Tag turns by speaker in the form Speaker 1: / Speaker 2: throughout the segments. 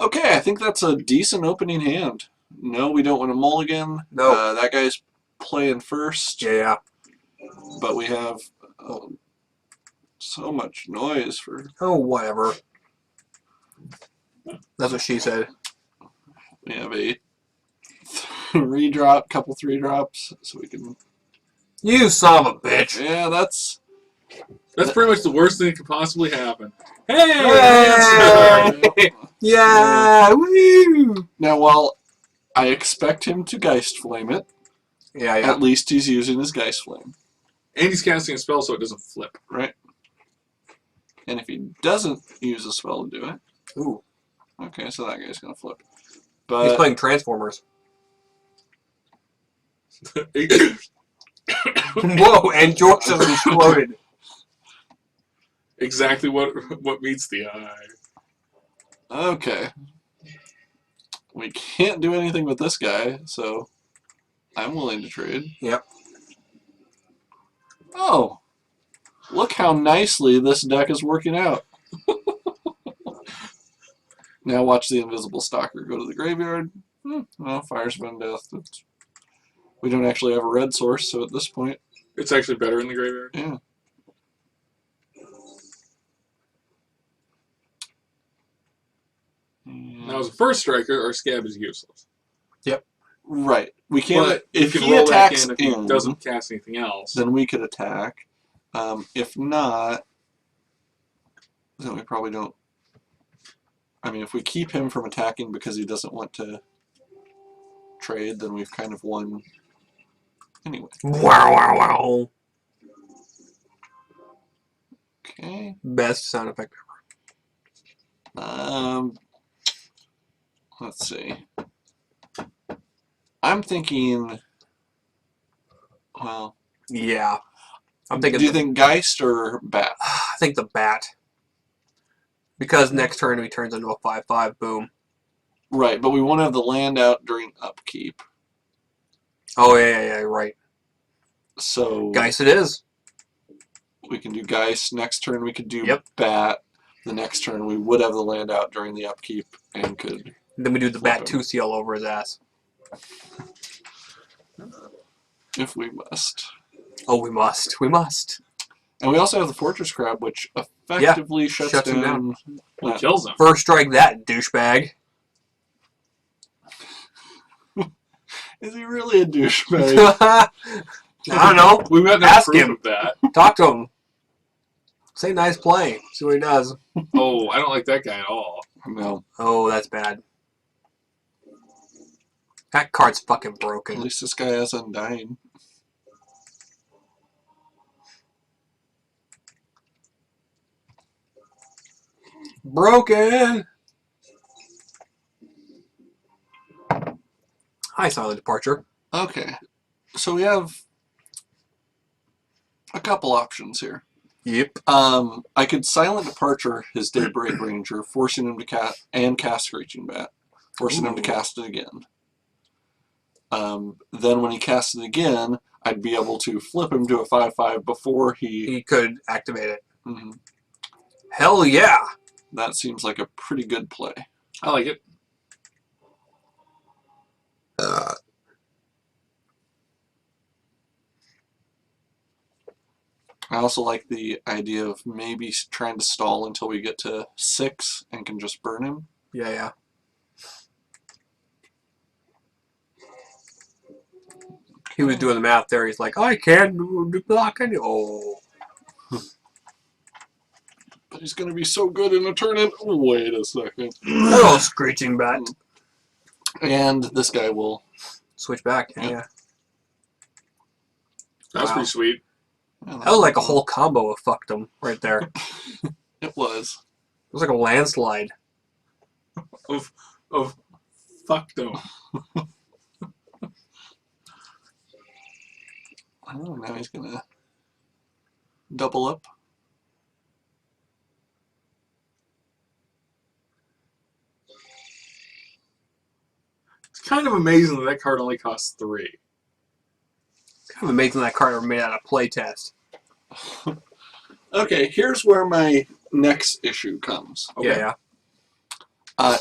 Speaker 1: Okay, I think that's a decent opening hand. No, we don't want a mulligan.
Speaker 2: No.
Speaker 1: That guy's playing first.
Speaker 2: Yeah.
Speaker 1: But we have so much noise for...
Speaker 2: Oh, whatever. That's what she said.
Speaker 1: We have a 3-drop, couple 3-drops, so we can...
Speaker 2: You son of a bitch.
Speaker 1: Yeah, that's
Speaker 3: pretty much the worst thing that could possibly happen. Hey!
Speaker 2: Hey! Yeah! Woo!
Speaker 1: Now, while I expect him to Geist Flame it,
Speaker 2: Yeah.
Speaker 1: at least he's using his Geist Flame.
Speaker 3: And he's casting a spell so it doesn't flip.
Speaker 1: Right. And if he doesn't use a spell to do it...
Speaker 2: Ooh.
Speaker 1: Okay, so that guy's going to flip. But
Speaker 2: He's playing Transformers. Whoa, and George just exploded.
Speaker 3: Exactly what meets the eye.
Speaker 1: Okay. We can't do anything with this guy, so I'm willing to trade.
Speaker 2: Yep.
Speaker 1: Oh, look how nicely this deck is working out. Now watch the Invisible Stalker go to the graveyard. Well, Fires of Undeath. We don't actually have a red source, so at this point...
Speaker 3: It's actually better in the graveyard?
Speaker 1: Yeah.
Speaker 3: Now, as a first striker, our Scab is useless.
Speaker 2: Yep.
Speaker 1: Right. We can't...
Speaker 3: But
Speaker 1: if
Speaker 3: you can
Speaker 1: he
Speaker 3: roll back
Speaker 1: attacks
Speaker 3: in if he doesn't cast anything else.
Speaker 1: then we could attack. If not, then we probably don't... I mean, if we keep him from attacking because he doesn't want to trade, then we've kind of won anyway.
Speaker 2: Wow.
Speaker 1: Okay.
Speaker 2: Best sound effect
Speaker 1: ever. Let's see. I'm thinking... Well...
Speaker 2: Yeah. I'm thinking...
Speaker 1: Do you think Geist or Bat?
Speaker 2: I think the Bat. Because next turn he turns into a 5/5, boom.
Speaker 1: Right, but we won't have the land out during upkeep.
Speaker 2: Oh, yeah, right.
Speaker 1: So...
Speaker 2: Geist it is.
Speaker 1: We can do Geist. Next turn we could do Bat. The next turn we would have the land out during the upkeep and could...
Speaker 2: And then we do the Bat 2C all over his ass.
Speaker 1: If we must.
Speaker 2: Oh, we must. We must.
Speaker 1: And we also have the Fortress Crab, which effectively shuts
Speaker 2: him
Speaker 1: down.
Speaker 3: Kills him.
Speaker 2: First strike that, douchebag.
Speaker 1: Is he really a douchebag?
Speaker 2: I don't know.
Speaker 3: We've got no
Speaker 2: Ask
Speaker 3: proof
Speaker 2: him.
Speaker 3: of that.
Speaker 2: Talk to him. Say nice play. See what he does.
Speaker 3: Oh, I don't like that guy at all.
Speaker 1: No.
Speaker 2: Oh, that's bad. That card's fucking
Speaker 1: At
Speaker 2: broken.
Speaker 1: least this guy has Undying.
Speaker 2: Broken! Hi, Silent Departure.
Speaker 1: Okay. So we have a couple options here.
Speaker 2: Yep.
Speaker 1: I could Silent Departure his Daybreak Ranger, forcing him to cast Screeching Bat, forcing him to cast it again. Then when he casts it again, I'd be able to flip him to a 5/5 before
Speaker 2: He could activate it.
Speaker 1: Mm-hmm.
Speaker 2: Hell yeah!
Speaker 1: That seems like a pretty good play.
Speaker 3: I like it.
Speaker 1: I also like the idea of maybe trying to stall until we get to 6 and can just burn him.
Speaker 2: Yeah. He was doing the math there. He's like, I can't block any. Oh.
Speaker 1: But he's going to be so good in a turn. Wait a second.
Speaker 2: Oh, Screeching Bat.
Speaker 1: And this guy will
Speaker 2: switch back.
Speaker 1: Yep.
Speaker 2: Yeah.
Speaker 3: That was pretty sweet.
Speaker 1: Yeah,
Speaker 2: That was like a whole combo of fucked him right there.
Speaker 1: It was.
Speaker 2: It was like a landslide.
Speaker 3: Of fuck them.
Speaker 1: Oh, now he's going to double up.
Speaker 3: It's kind of amazing that card only costs 3.
Speaker 2: Kind of amazing that card ever made out of playtest.
Speaker 1: Okay, here's where my next issue comes.
Speaker 2: Okay. Yeah.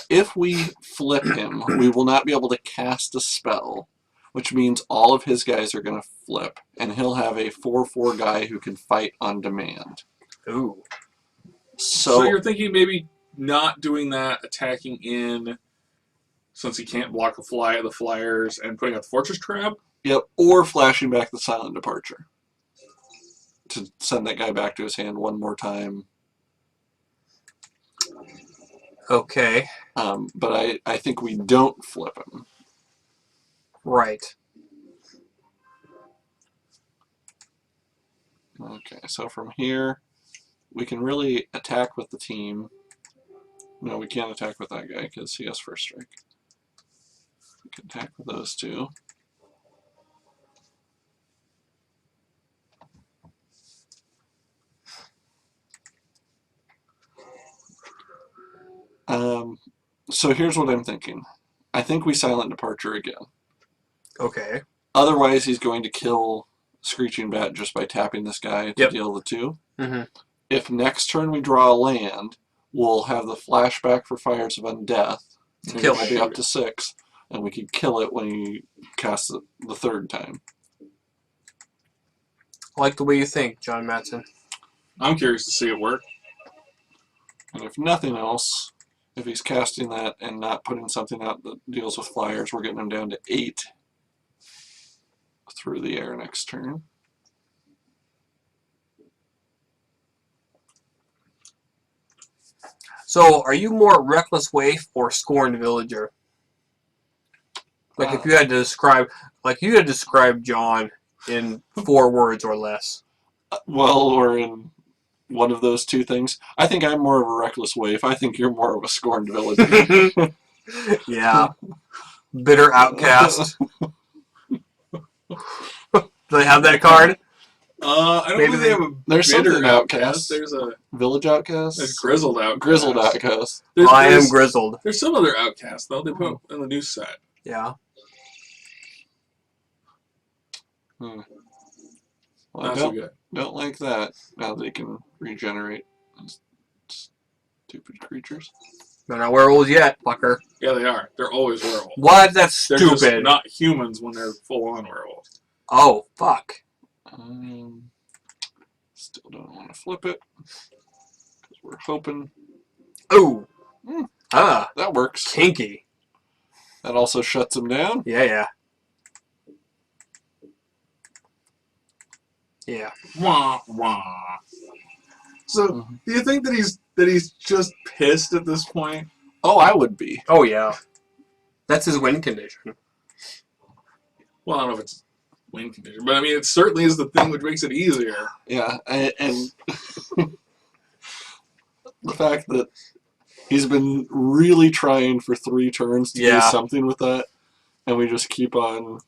Speaker 1: If we flip him, we will not be able to cast a spell, which means all of his guys are going to flip, and he'll have a 4/4 guy who can fight on demand.
Speaker 2: Ooh.
Speaker 3: So you're thinking maybe not doing that, attacking in, since he can't block the flyers, and putting out the fortress trap?
Speaker 1: Yep, or flashing back the silent departure to send that guy back to his hand one more time.
Speaker 2: Okay.
Speaker 1: But I think we don't flip him.
Speaker 2: Right.
Speaker 1: Okay, so from here, we can really attack with the team. No, we can't attack with that guy because he has first strike. We can attack with those two. So here's what I'm thinking. I think we silent departure again.
Speaker 2: Okay.
Speaker 1: Otherwise, he's going to kill Screeching Bat just by tapping this guy to deal the 2.
Speaker 2: Mm-hmm.
Speaker 1: If next turn we draw a land, we'll have the flashback for Fires of Undeath.
Speaker 2: Kill
Speaker 1: It'll be up to 6, and we can kill it when he casts it the 3rd time.
Speaker 2: I like the way you think, John Matson.
Speaker 3: I'm curious to see it work.
Speaker 1: And if nothing else, if he's casting that and not putting something out that deals with flyers, we're getting him down to 8 through the air next turn.
Speaker 2: So, are you more Reckless Waif or Scorned Villager? Like, if you had to describe John in 4 words or less.
Speaker 1: Well, or in one of those two things. I think I'm more of a Reckless Waif. I think you're more of a Scorned Villager.
Speaker 2: Yeah. Bitter Outcast. Do they have that card?
Speaker 3: I don't think they have a
Speaker 1: There's
Speaker 3: bitter
Speaker 1: something
Speaker 3: outcast.
Speaker 1: outcast.
Speaker 3: There's a
Speaker 1: Village Outcast?
Speaker 3: there's grizzled outcast.
Speaker 1: Grizzled Outcast.
Speaker 2: I am grizzled.
Speaker 3: There's some other outcasts though. They put in the new set.
Speaker 2: Yeah.
Speaker 1: Well,
Speaker 3: Not so good.
Speaker 1: don't like that. Now they can regenerate. Stupid creatures.
Speaker 2: They're not werewolves yet, fucker.
Speaker 3: Yeah, they are. They're always werewolves.
Speaker 2: What? That's
Speaker 3: They're just
Speaker 2: stupid.
Speaker 3: not humans when they're full-on werewolves.
Speaker 2: Oh, fuck.
Speaker 1: Still don't want to flip it. Because we're hoping.
Speaker 2: Ooh.
Speaker 1: Mm.
Speaker 2: Ah.
Speaker 1: That works.
Speaker 2: Kinky.
Speaker 1: That also shuts him down.
Speaker 2: Yeah, yeah. Yeah.
Speaker 3: Wah wah. So, do you think that he's just pissed at this point?
Speaker 1: Oh, I would be.
Speaker 2: Oh, yeah. That's his win condition.
Speaker 3: Well, I don't know if it's win condition, but I mean, it certainly is the thing which makes it easier.
Speaker 1: Yeah, and the fact that he's been really trying for 3 turns to do something with that, and we just keep on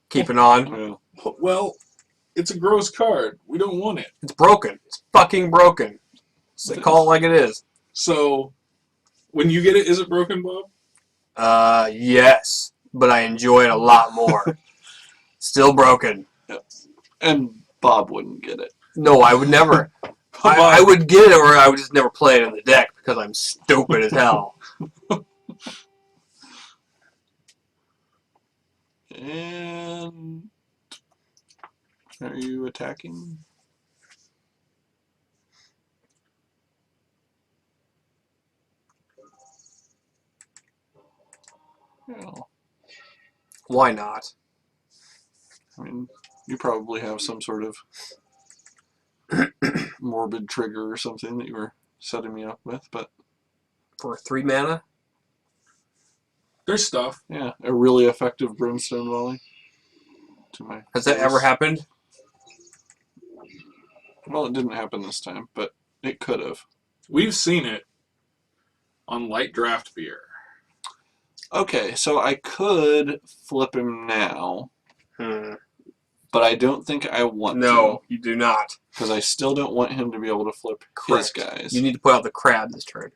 Speaker 2: keeping on.
Speaker 3: Well, it's a gross card. We don't want it.
Speaker 2: It's broken. It's fucking broken. So call it like it is.
Speaker 3: So, when you get it, is it broken, Bob?
Speaker 2: Yes, but I enjoy it a lot more. Still broken.
Speaker 1: Yep. And Bob wouldn't get it.
Speaker 2: No, I would never. I would get it, or I would just never play it in the deck because I'm stupid as hell.
Speaker 1: And are you attacking? Well,
Speaker 2: why not?
Speaker 1: I mean, you probably have some sort of morbid trigger or something that you were setting me up with, but
Speaker 2: for 3 mana?
Speaker 3: There's stuff.
Speaker 1: Yeah, a really effective Brimstone Volley.
Speaker 2: Has that ever happened?
Speaker 1: Well, it didn't happen this time, but it could have.
Speaker 3: We've seen it on light draft beer.
Speaker 1: Okay, so I could flip him now, but I don't think I want to.
Speaker 2: No, you do not.
Speaker 1: Because I still don't want him to be able to flip his guys.
Speaker 2: You need to put out the crab this turn.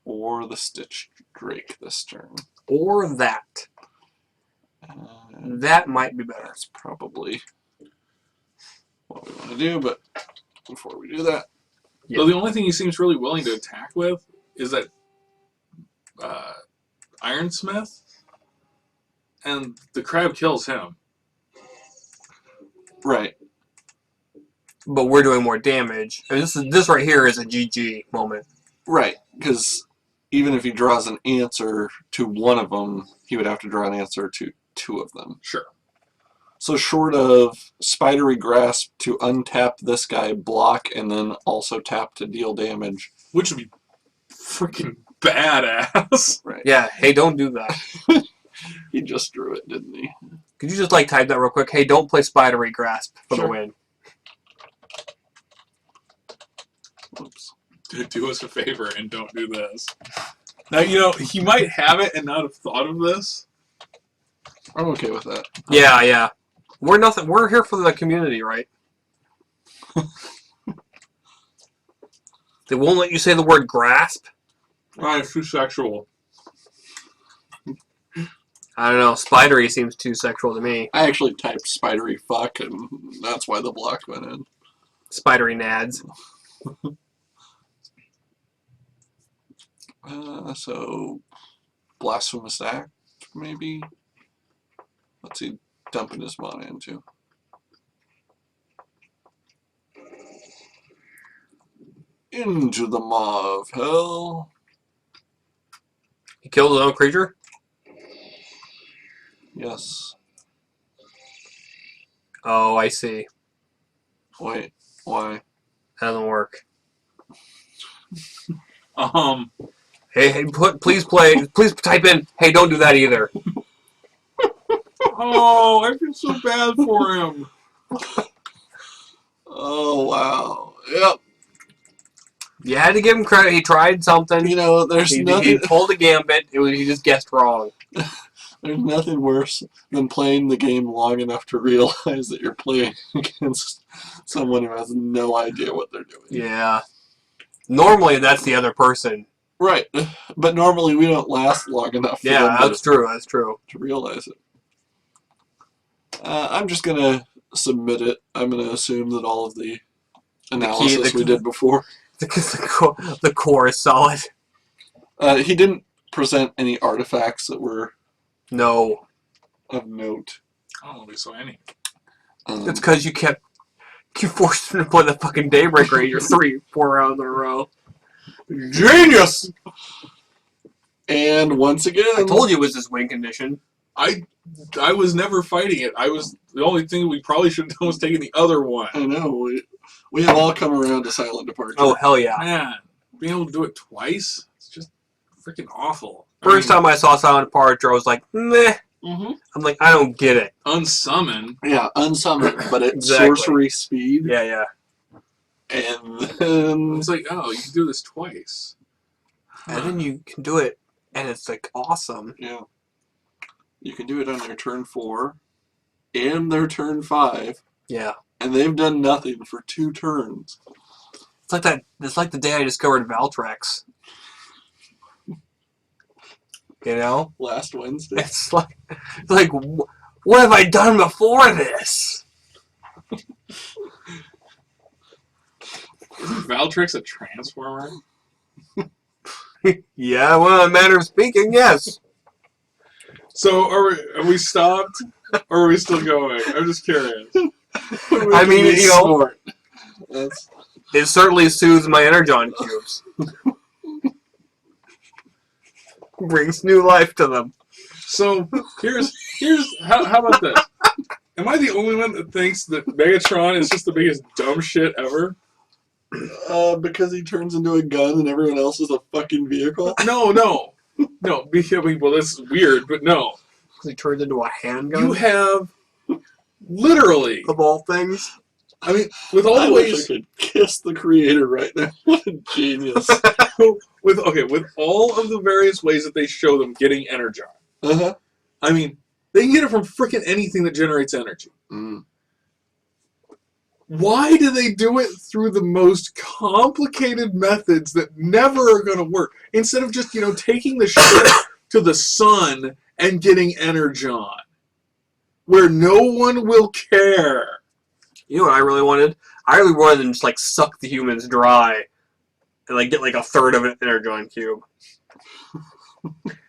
Speaker 1: Or the Stitch Drake this turn.
Speaker 2: Or that. That might be better.
Speaker 1: That's probably what we want to do, but before we do that...
Speaker 3: So the only thing he seems really willing to attack with is that Ironsmith, and the crab kills him.
Speaker 1: Right.
Speaker 2: But we're doing more damage. I mean, this right here is a GG moment.
Speaker 1: Right. Because even if he draws an answer to one of them, he would have to draw an answer to two of them.
Speaker 3: Sure.
Speaker 1: So short of Spidery Grasp to untap this guy, block, and then also tap to deal damage.
Speaker 3: Which would be freaking badass.
Speaker 1: Right.
Speaker 2: Yeah, hey, don't do that.
Speaker 1: He just drew it, didn't he?
Speaker 2: Could you just, like, type that real quick? Hey, don't play Spidery Grasp for the
Speaker 1: Sure.
Speaker 2: win.
Speaker 1: Oops.
Speaker 3: Do us a favor and don't do this. Now, he might have it and not have thought of this.
Speaker 1: I'm okay with that.
Speaker 2: Yeah, yeah. We're here for the community, right? They won't let you say the word grasp?
Speaker 3: It's too sexual.
Speaker 2: I don't know. Spidery seems too sexual to me.
Speaker 1: I actually typed Spidery Fuck, and that's why the block went in.
Speaker 2: Spidery nads.
Speaker 1: So, Blasphemous Act, maybe? What's he dumping his mana into? Into the maw of hell.
Speaker 2: He killed his own creature?
Speaker 1: Yes.
Speaker 2: Oh, I see.
Speaker 1: Wait, why?
Speaker 2: That doesn't work. Hey, please type in, hey, don't do that either.
Speaker 3: Oh, I feel so bad for him.
Speaker 1: Oh, wow. Yep.
Speaker 2: You had to give him credit. He tried something.
Speaker 1: There's
Speaker 2: He
Speaker 1: nothing.
Speaker 2: pulled a gambit. He just guessed wrong.
Speaker 1: There's nothing worse than playing the game long enough to realize that you're playing against someone who has no idea what they're doing.
Speaker 2: Yeah. Normally, that's the other person.
Speaker 1: Right. But normally we don't last long enough for
Speaker 2: Yeah,
Speaker 1: them
Speaker 2: that's true. That's true.
Speaker 1: to realize it. I'm just going to submit it. I'm going to assume that all of the analysis we did before.
Speaker 2: The core is solid.
Speaker 1: He didn't present any artifacts that were
Speaker 2: No.
Speaker 1: of note.
Speaker 3: I don't think so any.
Speaker 2: It's because you forced him to play the fucking Daybreak Ranger 3-4 rounds in a row.
Speaker 1: Genius! And once again...
Speaker 2: I told you it was his win condition.
Speaker 3: I was never fighting it. The only thing we probably should have done was taking the other one.
Speaker 1: I know. We have all come around to Silent Departure.
Speaker 2: Oh, hell yeah.
Speaker 3: Man, being able to do it twice, it's just freaking awful.
Speaker 2: First time I saw Silent Departure, I was like, meh.
Speaker 1: Mm-hmm.
Speaker 2: I'm like, I don't get it.
Speaker 3: Unsummon.
Speaker 1: Yeah, unsummon, but at
Speaker 2: Exactly.
Speaker 1: sorcery speed.
Speaker 2: Yeah, yeah.
Speaker 1: And then...
Speaker 3: It's like, oh, you can do this twice.
Speaker 2: And then you can do it, and it's like awesome.
Speaker 1: Yeah. You can do it on their turn 4 and their turn 5,
Speaker 2: Yeah.
Speaker 1: and they've done nothing for 2 turns.
Speaker 2: It's like that. It's like the day I discovered Valtrex.
Speaker 1: Last Wednesday.
Speaker 2: It's like, what have I done before this?
Speaker 3: Isn't Valtrex a transformer?
Speaker 2: Yeah, well, in a manner of speaking, yes.
Speaker 3: So are we stopped, or are we still going? I'm just curious.
Speaker 2: I mean,
Speaker 1: Snort. That's...
Speaker 2: It certainly soothes my energon cubes. Brings new life to them.
Speaker 3: So here's how about this? Am I the only one that thinks that Megatron is just the biggest dumb shit ever?
Speaker 1: Because he turns into a gun and everyone else is a fucking vehicle?
Speaker 3: No. Well, this is weird, but no.
Speaker 2: He turns into a handgun.
Speaker 3: You have literally,
Speaker 2: of all things.
Speaker 3: I mean, with all
Speaker 1: I
Speaker 3: the
Speaker 1: wish
Speaker 3: ways,
Speaker 1: I could kiss the creator right now. What a genius.
Speaker 3: with all of the various ways that they show them getting energon.
Speaker 1: Uh-huh.
Speaker 3: I mean, they can get it from freaking anything that generates energy.
Speaker 1: Mm.
Speaker 3: Why do they do it through the most complicated methods that never are going to work? Instead of just, taking the ship to the sun and getting energon, where no one will care.
Speaker 2: You know what I really wanted? I really wanted them to just, suck the humans dry. and like get like a third of an Energon cube.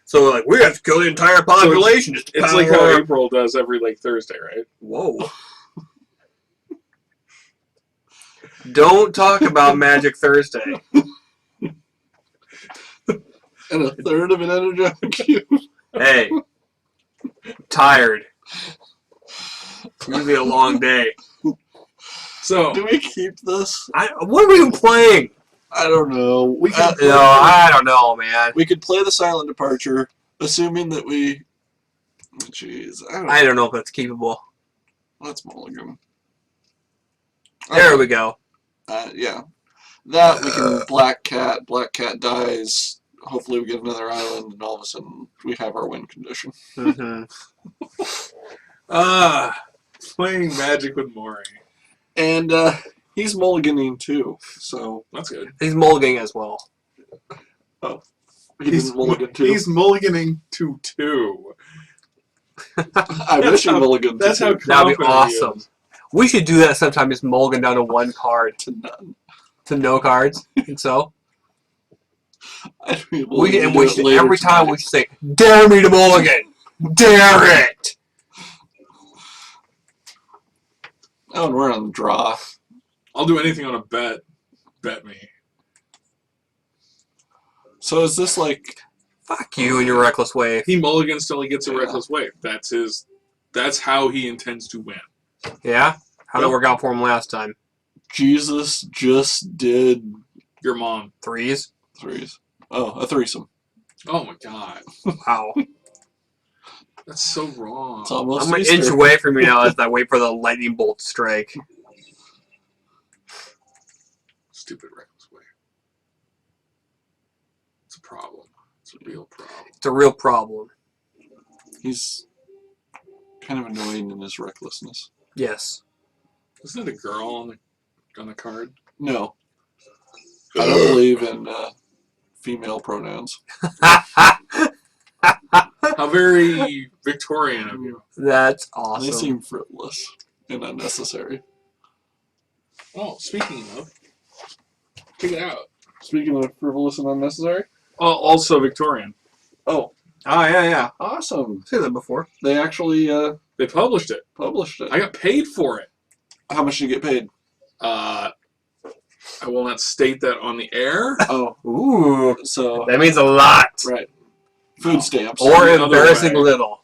Speaker 2: So like we have to kill the entire population. Just to
Speaker 3: It's like how
Speaker 2: power-
Speaker 3: April does every like Thursday, right?
Speaker 2: Whoa. Don't talk about Magic Thursday.
Speaker 1: And a third of an Energon cube.
Speaker 2: Hey, tired. It's gonna be a long day.
Speaker 3: So
Speaker 1: Do we keep this?
Speaker 2: What are we even playing?
Speaker 1: I don't know. We could
Speaker 2: No, I don't know, man.
Speaker 1: we could play the silent departure, assuming that we. Jeez,
Speaker 2: I don't know if that's keepable.
Speaker 1: Let's mulligan.
Speaker 2: There we go.
Speaker 1: Yeah, that we can Black Cat. Black Cat dies. Hopefully, we get another island, and all of a sudden, we have our win condition.
Speaker 2: Mm-hmm.
Speaker 3: Playing Magic with Maury.
Speaker 1: And he's mulliganing too, so
Speaker 3: That's good.
Speaker 2: He's mulliganing as well.
Speaker 1: he didn't mulligan too.
Speaker 3: He's mulliganing to 2.
Speaker 1: I wish he mulliganed
Speaker 3: That's
Speaker 1: to
Speaker 3: how
Speaker 1: two.
Speaker 2: That'd be
Speaker 3: confident he
Speaker 2: awesome.
Speaker 3: is.
Speaker 2: We should do that sometime. Just mulligan down to 1 card
Speaker 1: to none.
Speaker 2: to no cards. And so
Speaker 1: I mean,
Speaker 2: we
Speaker 1: do it
Speaker 2: should,
Speaker 1: later
Speaker 2: every time
Speaker 1: tonight.
Speaker 2: we should say, "Dare me to mulligan! Dare it!"
Speaker 1: Oh, and we're on the draw.
Speaker 3: I'll do anything on a bet. Bet me.
Speaker 1: So is this like?
Speaker 2: Fuck you and your reckless wave.
Speaker 3: He mulligans till he gets a
Speaker 1: Yeah.
Speaker 3: reckless wave. That's how he intends to win.
Speaker 2: Yeah? How'd it
Speaker 3: Yep.
Speaker 2: work out for him last time?
Speaker 1: Jesus just did
Speaker 3: Your mom.
Speaker 2: 3s?
Speaker 1: threes. Oh, a threesome.
Speaker 3: Oh my god.
Speaker 2: Wow.
Speaker 3: That's so wrong.
Speaker 1: It's almost
Speaker 2: I'm an
Speaker 1: Easter.
Speaker 2: inch away from you now as I wait for the lightning bolt to strike.
Speaker 3: Stupid reckless wave. It's a problem. It's a real problem.
Speaker 2: It's a real problem.
Speaker 1: He's kind of annoying in his recklessness.
Speaker 2: Yes.
Speaker 3: Isn't it a girl on the card?
Speaker 1: No, I don't believe in female pronouns.
Speaker 3: How very Victorian of you.
Speaker 2: That's
Speaker 1: They
Speaker 2: awesome.
Speaker 1: seem frivolous and unnecessary.
Speaker 3: Oh, speaking of, check it out.
Speaker 1: Speaking of frivolous and unnecessary.
Speaker 3: Oh, also Victorian.
Speaker 1: Oh,
Speaker 2: Oh, yeah.
Speaker 1: awesome!
Speaker 2: I've seen that before.
Speaker 1: They actually
Speaker 3: They published it.
Speaker 1: published it.
Speaker 3: I got paid for it.
Speaker 1: How much did you get paid?
Speaker 3: I will not state that on the air.
Speaker 1: Oh,
Speaker 2: Ooh.
Speaker 1: so
Speaker 2: That means a lot.
Speaker 1: right, food stamps.
Speaker 2: Or
Speaker 3: the other
Speaker 2: embarrassing
Speaker 3: way.
Speaker 2: little.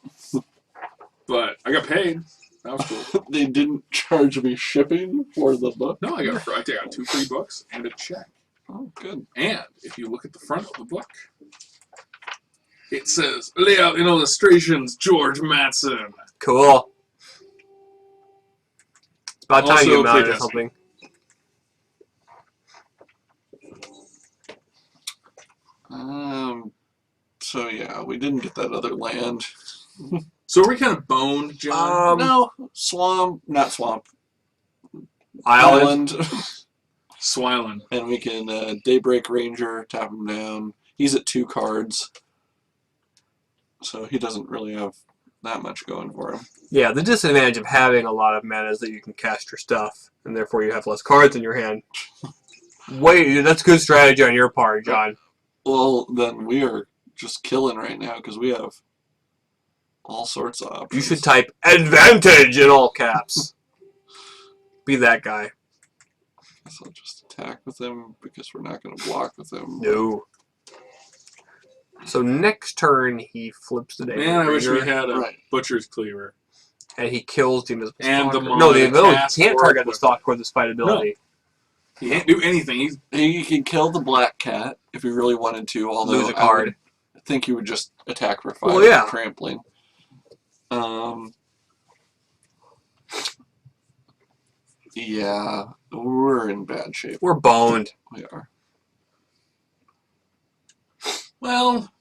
Speaker 3: But I got paid. That was cool.
Speaker 1: They didn't charge me shipping for the book.
Speaker 3: No, I got 2 free books and a check.
Speaker 1: Oh, good.
Speaker 3: And if you look at the front of the book, it says layout and illustrations, George Mattson.
Speaker 2: Cool. It's about time
Speaker 3: Also
Speaker 2: you mounted
Speaker 3: playtesting.
Speaker 2: something.
Speaker 1: So yeah, we didn't get that other land.
Speaker 3: So are we kind of boned, John?
Speaker 1: No, swamp, not swamp.
Speaker 2: Island.
Speaker 3: Swilen.
Speaker 1: And we can Daybreak Ranger, tap him down. He's at 2 cards, so he doesn't really have that much going for him.
Speaker 2: Yeah, the disadvantage of having a lot of mana is that you can cast your stuff, and therefore you have less cards in your hand. Wait, that's good strategy on your part, John.
Speaker 1: Well, then we are just killing right now because we have all sorts of options.
Speaker 2: You should type advantage in all caps. Be that guy.
Speaker 1: So I'll just attack with him because we're not going to block with him.
Speaker 2: No. So next turn he flips the Daybreak
Speaker 3: Man, I wish we
Speaker 2: Ranger,
Speaker 3: had a
Speaker 1: Right.
Speaker 3: Butcher's Cleaver.
Speaker 2: and he kills the invisible
Speaker 3: And the
Speaker 2: stalker.
Speaker 3: Mono
Speaker 2: No, the invisible
Speaker 3: cast
Speaker 2: can't
Speaker 3: or
Speaker 2: target the
Speaker 3: equip.
Speaker 2: stalker with his fight ability.
Speaker 3: He can't do anything. He's
Speaker 1: He can kill the Black Cat if he really wanted to, although
Speaker 2: Lose a card.
Speaker 1: I think he would just attack for 5
Speaker 2: Well, yeah.
Speaker 1: with trampling. Yeah, we're in bad shape.
Speaker 2: We're boned.
Speaker 1: We are.
Speaker 3: well.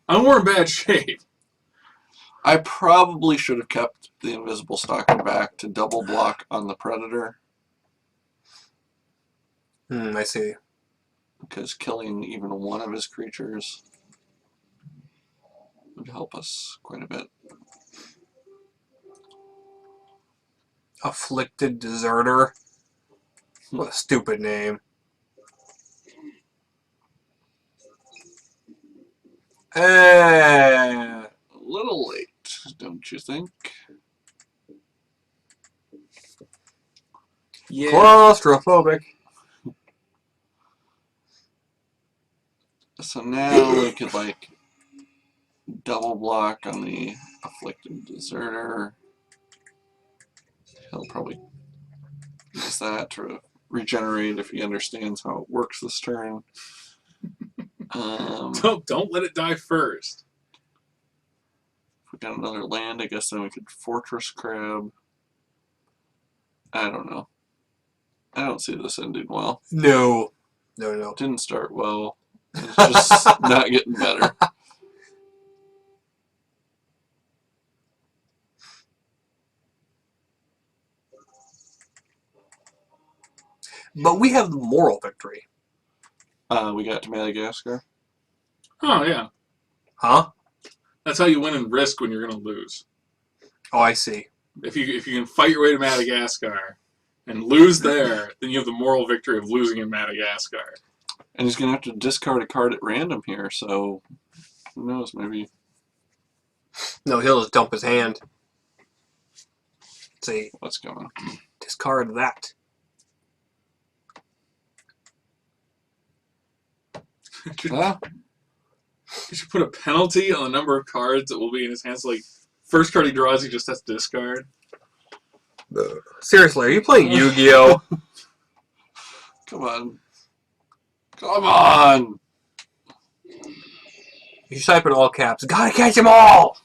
Speaker 3: I'm more in bad shape.
Speaker 1: I probably should have kept the Invisible Stalker back to double block on the Predator,
Speaker 2: I see.
Speaker 1: because killing even one of his creatures would help us quite a bit.
Speaker 2: Afflicted Deserter. What a stupid name.
Speaker 1: A little late, don't you think?
Speaker 3: Yeah.
Speaker 2: Claustrophobic.
Speaker 1: So now we could like double block on the afflicted deserter. He'll probably use that to regenerate if he understands how it works this turn.
Speaker 3: Don't let it die first.
Speaker 1: If we got another land, I guess then we could Fortress Crab. I don't know. I don't see this ending well.
Speaker 2: No. No.
Speaker 1: Didn't start well. It's just not getting better.
Speaker 2: But we have the moral victory.
Speaker 1: We got to Madagascar.
Speaker 3: Oh, yeah.
Speaker 2: Huh?
Speaker 3: That's how you win in Risk when you're going to lose.
Speaker 2: Oh, I see.
Speaker 3: If you can fight your way to Madagascar and lose there, then you have the moral victory of losing in Madagascar.
Speaker 1: And he's going to have to discard a card at random here, so who knows, maybe.
Speaker 2: No, he'll just dump his hand. See,
Speaker 1: What's going on?
Speaker 2: discard that.
Speaker 1: Ah,
Speaker 3: You should put a penalty on the number of cards that will be in his hands. Like, first card he draws, he just has to discard.
Speaker 2: Seriously, are you playing Yu-Gi-Oh?
Speaker 1: come on. Come on!
Speaker 2: You should type in all caps. Gotta catch them all!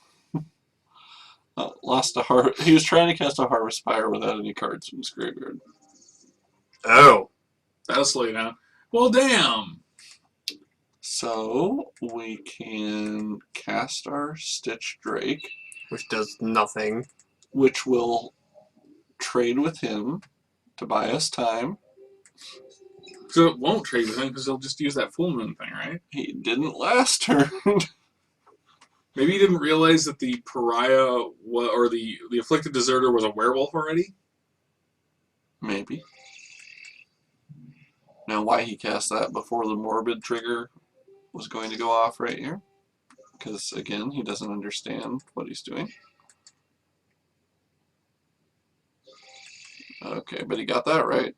Speaker 1: Lost a harvest. He was trying to cast a Harvest Fire without any cards in his graveyard.
Speaker 2: Oh.
Speaker 3: That'll slow you down. Well, damn.
Speaker 1: So we can cast our Stitch Drake,
Speaker 2: Which does nothing.
Speaker 1: which will trade with him to buy us time.
Speaker 3: So it won't trade with him because he'll just use that full moon thing, right?
Speaker 1: He didn't last turn.
Speaker 3: Maybe he didn't realize that the pariah or the afflicted deserter was a werewolf already.
Speaker 1: Maybe. Now, why he cast that before the morbid trigger was going to go off right here? Because, again, he doesn't understand what he's doing. Okay, but he got that right.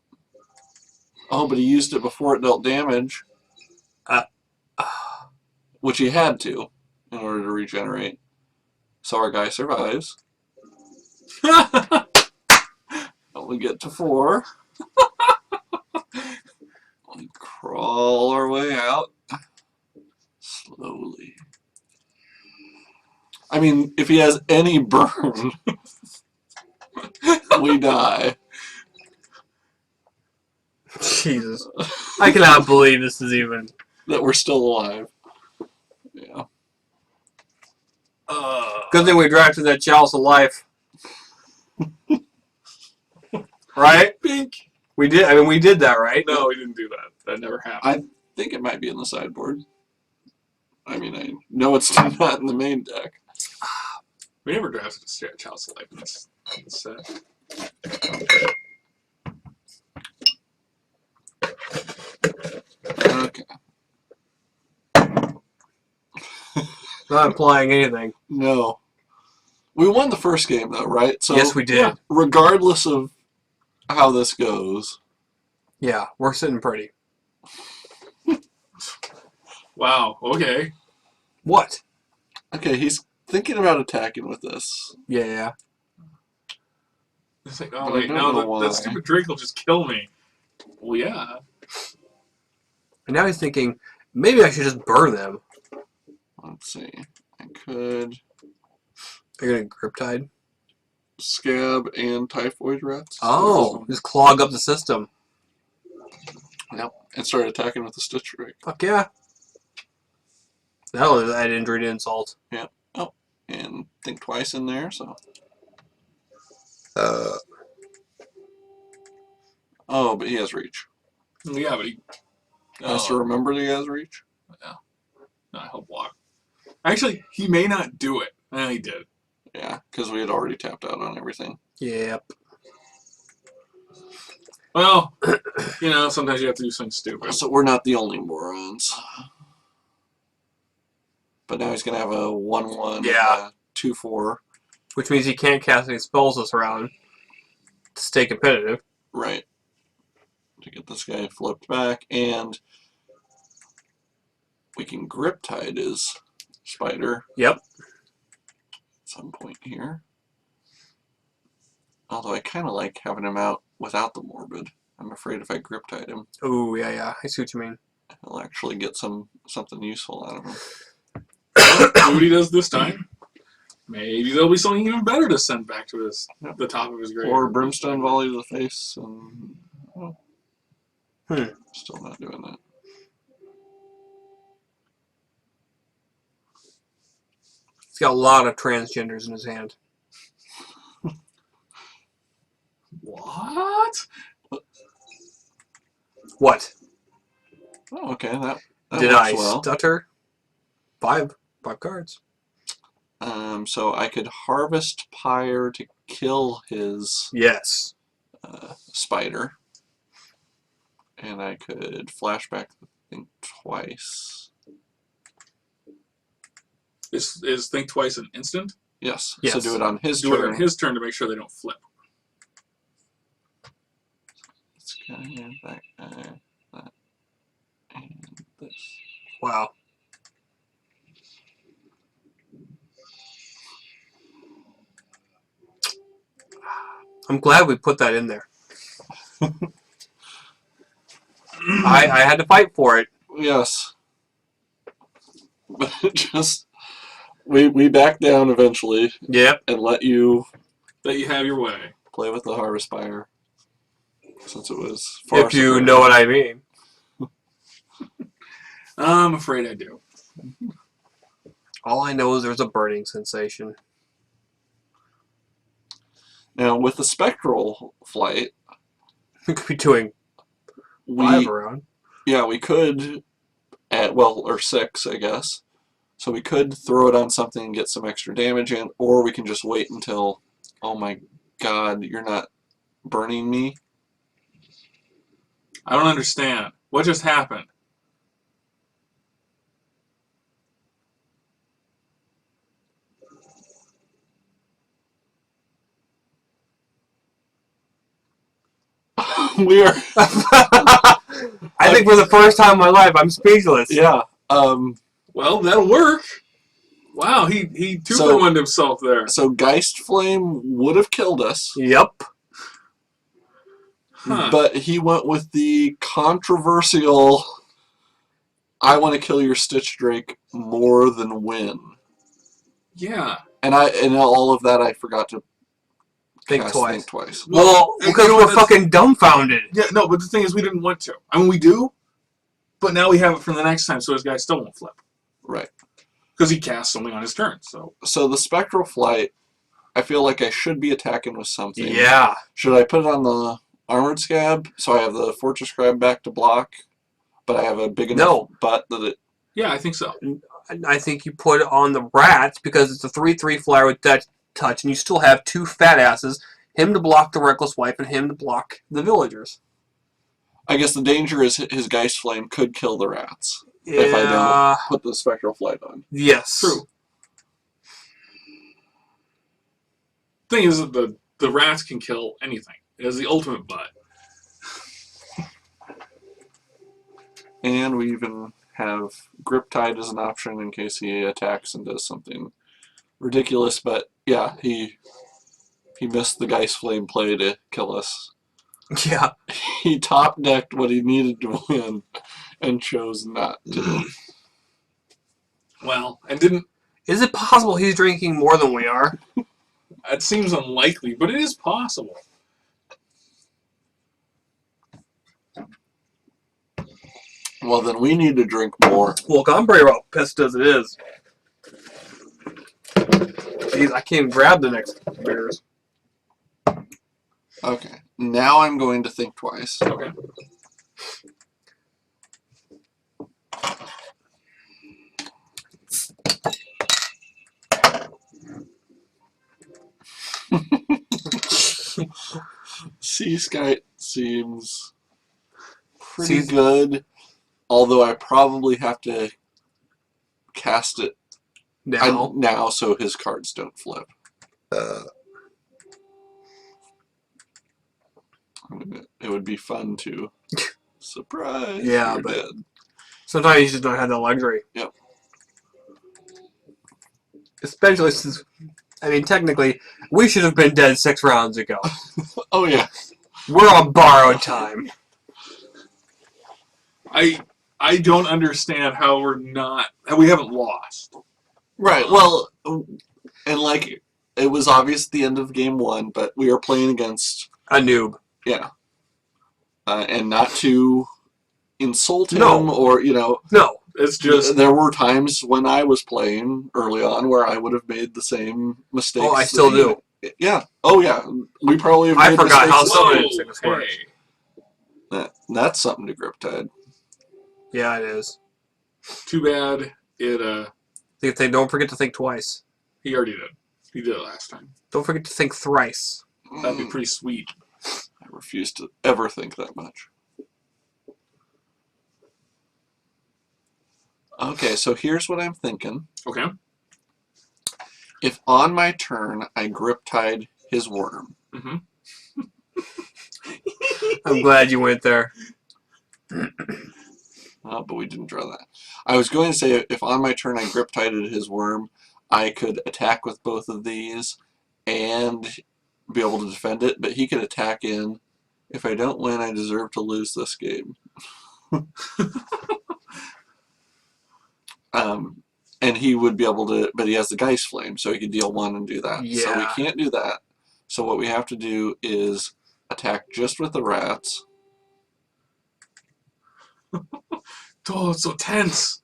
Speaker 1: Oh, but he used it before it dealt damage. Which he had to in order to regenerate. So our guy survives. Only get to 4. We crawl our way out. Slowly. I mean, if he has any burn, we die.
Speaker 2: Jesus. I cannot believe this is even...
Speaker 1: That we're still alive. Yeah.
Speaker 2: Good thing we drafted that Chalice of Life. Right?
Speaker 3: Pink.
Speaker 2: We did. I mean, we did that, right?
Speaker 3: No, we didn't do that. That never happened.
Speaker 1: I think it might be in the sideboard. I mean, I know it's not in the main deck.
Speaker 3: We never drafted a Chalice of Life in this set.
Speaker 1: Okay.
Speaker 2: Not implying anything.
Speaker 1: No. We won the first game, though, right? So
Speaker 2: Yes, we did.
Speaker 3: yeah.
Speaker 1: regardless of how this goes,
Speaker 2: Yeah, we're sitting pretty.
Speaker 3: Wow. Okay.
Speaker 2: What?
Speaker 1: okay, he's thinking about attacking with this.
Speaker 2: Yeah.
Speaker 3: It's like,
Speaker 1: But
Speaker 3: oh
Speaker 1: I
Speaker 3: wait,
Speaker 1: don't
Speaker 3: no,
Speaker 1: know why.
Speaker 3: that stupid Drake will just kill me. Well, yeah.
Speaker 2: And now he's thinking, maybe I should just burn them.
Speaker 1: Let's see. I could
Speaker 2: Are you going to Griptide?
Speaker 1: Scab and Typhoid Rats.
Speaker 2: Oh, just clog up the system.
Speaker 1: Yep. And start attacking with the Stitch Drake.
Speaker 2: Fuck yeah. That'll add injury to insult.
Speaker 1: Yeah. Oh, and think twice in there, so. Oh, but he has reach.
Speaker 3: Yeah, but he
Speaker 1: Has to remember that he has reach.
Speaker 3: no, he'll block. Actually, he may not do it. No, he did.
Speaker 1: Yeah, because we had already tapped out on everything.
Speaker 2: Yep.
Speaker 3: Well, sometimes you have to do something stupid.
Speaker 1: So we're not the only morons. But now he's going to have a 1/1
Speaker 2: Yeah.
Speaker 1: and a 2/4.
Speaker 2: Which means he can't cast any spells this round to stay competitive.
Speaker 1: Right. To get this guy flipped back. And we can grip tide his spider.
Speaker 2: Yep.
Speaker 1: At some point here. Although I kind of like having him out without the morbid. I'm afraid if I grip tide him,
Speaker 2: Oh, yeah. I see what you mean.
Speaker 1: he'll actually get something useful out of him.
Speaker 3: See what he does this time. Maybe there'll be something even better to send back to the top of his grave.
Speaker 1: Or brimstone volley to the face, and
Speaker 2: Hmm.
Speaker 1: still not doing that.
Speaker 2: He's got a lot of transgenders in his hand.
Speaker 3: What?
Speaker 2: What?
Speaker 1: Oh, okay, that
Speaker 2: Did
Speaker 1: works
Speaker 2: I
Speaker 1: well.
Speaker 2: stutter? Five cards.
Speaker 1: So I could harvest Pyre to kill his
Speaker 2: Yes.
Speaker 1: spider, and I could flashback think twice.
Speaker 3: Is think twice an instant?
Speaker 1: Yes.
Speaker 2: Yes.
Speaker 1: So do it on his
Speaker 3: Do it
Speaker 1: turn.
Speaker 3: on his turn to make sure they don't flip.
Speaker 1: This guy, that guy, that, and this.
Speaker 2: Wow. I'm glad we put that in there. I had to fight for it.
Speaker 1: Yes. But it just we backed down eventually
Speaker 2: Yep.
Speaker 1: and let you
Speaker 3: That you have your way.
Speaker 1: play with the harvest fire, since it was far
Speaker 2: If you
Speaker 1: superior.
Speaker 2: know what I mean.
Speaker 3: I'm afraid I do.
Speaker 2: All I know is there's a burning sensation.
Speaker 1: Now with the spectral flight,
Speaker 2: We could be doing
Speaker 1: we
Speaker 2: 5 around.
Speaker 1: we could or 6, I guess. So we could throw it on something and get some extra damage in, or we can just wait until, oh my god, you're not burning me.
Speaker 3: I don't understand. What just happened?
Speaker 1: We are.
Speaker 2: I think for the first time in my life, I'm speechless.
Speaker 1: Yeah.
Speaker 3: Well, that'll work. Wow, he two-for-one himself there.
Speaker 1: So Geist Flame would have killed us,
Speaker 2: Yep.
Speaker 3: Huh.
Speaker 1: but he went with the controversial, I want to kill your Stitch Drake more than win.
Speaker 3: Yeah.
Speaker 1: And all of that I forgot to
Speaker 2: Think
Speaker 1: cast
Speaker 2: twice.
Speaker 1: Think Twice.
Speaker 2: Well, because
Speaker 3: you know
Speaker 2: we're
Speaker 3: what, that's-
Speaker 2: fucking dumbfounded.
Speaker 3: Yeah, no, but the thing is we didn't want to. I mean, we do, but now we have it for the next time, so his guy still won't flip.
Speaker 1: Right.
Speaker 3: Because he cast something on his turn, so...
Speaker 1: So the Spectral Flight, I feel like I should be attacking with something.
Speaker 2: Yeah.
Speaker 1: Should I put it on the Armored Scab so I have the Fortress Scribe back to block, but I have a big enough butt that it...
Speaker 3: Yeah, I think so.
Speaker 2: I think you put it on the rats because it's a 3/3 flyer with that touch, and you still have 2 fat asses, him to block the Reckless Wife and him to block the villagers.
Speaker 1: I guess the danger is his Geist Flame could kill the rats
Speaker 2: Yeah.
Speaker 1: if I don't put the Spectral Flight on.
Speaker 2: Yes.
Speaker 3: True. Thing is that the rats can kill anything. It has the ultimate butt.
Speaker 1: And we even have Grip Tide as an option in case he attacks and does something ridiculous, but yeah, he missed the Geist Flame play to kill us.
Speaker 2: Yeah.
Speaker 1: He top-decked what he needed to win and chose not to.
Speaker 3: Well, and didn't...
Speaker 2: Is it possible he's drinking more than we are?
Speaker 3: It seems unlikely, but it is possible.
Speaker 1: Well, then we need to drink more.
Speaker 2: Look, I'm pretty well pissed as it is. Jeez, I can't even grab the next beers.
Speaker 1: Okay, now I'm going to think twice.
Speaker 3: Okay.
Speaker 1: Sea Skite seems pretty good, although I probably have to cast it
Speaker 2: Now.
Speaker 1: so his cards don't flip. I mean, it would be fun to surprise.
Speaker 2: Yeah,
Speaker 1: you're
Speaker 2: but
Speaker 1: dead.
Speaker 2: sometimes you just don't have that luxury.
Speaker 1: Yep.
Speaker 2: Especially since, I mean, technically, we should have been dead 6 rounds ago.
Speaker 1: Oh yeah.
Speaker 2: We're on borrowed time.
Speaker 3: I don't understand how we haven't lost.
Speaker 1: Right. Well, and like it was obvious at the end of game 1, but we are playing against
Speaker 2: A noob.
Speaker 1: yeah, and not to insult him
Speaker 2: No.
Speaker 1: or
Speaker 2: No.
Speaker 3: It's just
Speaker 1: there were times when I was playing early on where I would have made the same mistakes.
Speaker 2: Oh, I still do.
Speaker 1: Yeah. Oh yeah. We probably have
Speaker 2: I
Speaker 1: made
Speaker 2: forgot how
Speaker 1: mistakes.
Speaker 2: some of
Speaker 3: whoa,
Speaker 2: it sickness works.
Speaker 3: hey.
Speaker 1: That's something to grip tide.
Speaker 2: Yeah, it is.
Speaker 3: Too bad
Speaker 2: They don't forget to think twice.
Speaker 3: he already did. He did it last time.
Speaker 2: Don't forget to think thrice.
Speaker 3: That'd be pretty sweet.
Speaker 1: I refuse to ever think that much. Okay, so here's what I'm thinking.
Speaker 3: Okay.
Speaker 1: If on my turn I grip tied his worm,
Speaker 3: Mm-hmm.
Speaker 2: I'm glad you went there.
Speaker 1: but we didn't draw that. I was going to say if on my turn I grip tied his worm, I could attack with both of these and be able to defend it, but he could attack in. If I don't win, I deserve to lose this game. And he would be able to, but he has the Geist Flame, so he could deal 1 and do that. So we
Speaker 2: Yeah.
Speaker 1: can't do that. So what we have to do is attack just with the rats.
Speaker 3: Oh, it's so tense.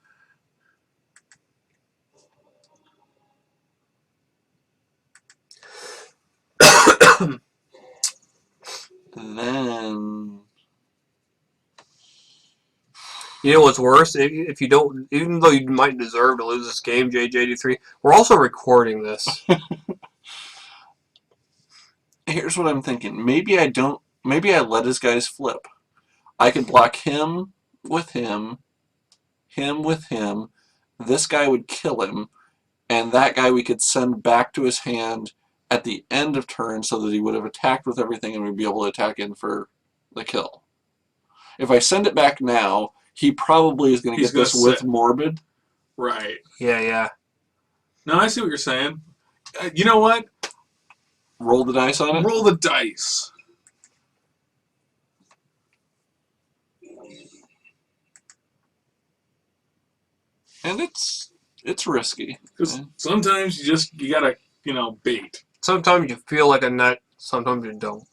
Speaker 1: Then
Speaker 2: You know what's worse? If you don't, even though you might deserve to lose this game, JJ83, we're also recording this.
Speaker 1: here's what I'm thinking. Maybe I don't. Maybe I let his guys flip. I could block him with him with him. This guy would kill him, and that guy we could send back to his hand at the end of turn so that he would have attacked with everything and we'd be able to attack in for the kill. If I send it back now, he probably is going to get this with Morbid.
Speaker 3: Right.
Speaker 2: Yeah.
Speaker 3: No, I see what you're saying. You know what?
Speaker 1: Roll the dice on it.
Speaker 3: Roll the dice.
Speaker 1: And it's risky.
Speaker 3: Because sometimes you gotta, bait.
Speaker 2: Sometimes you feel like a nut, sometimes you don't.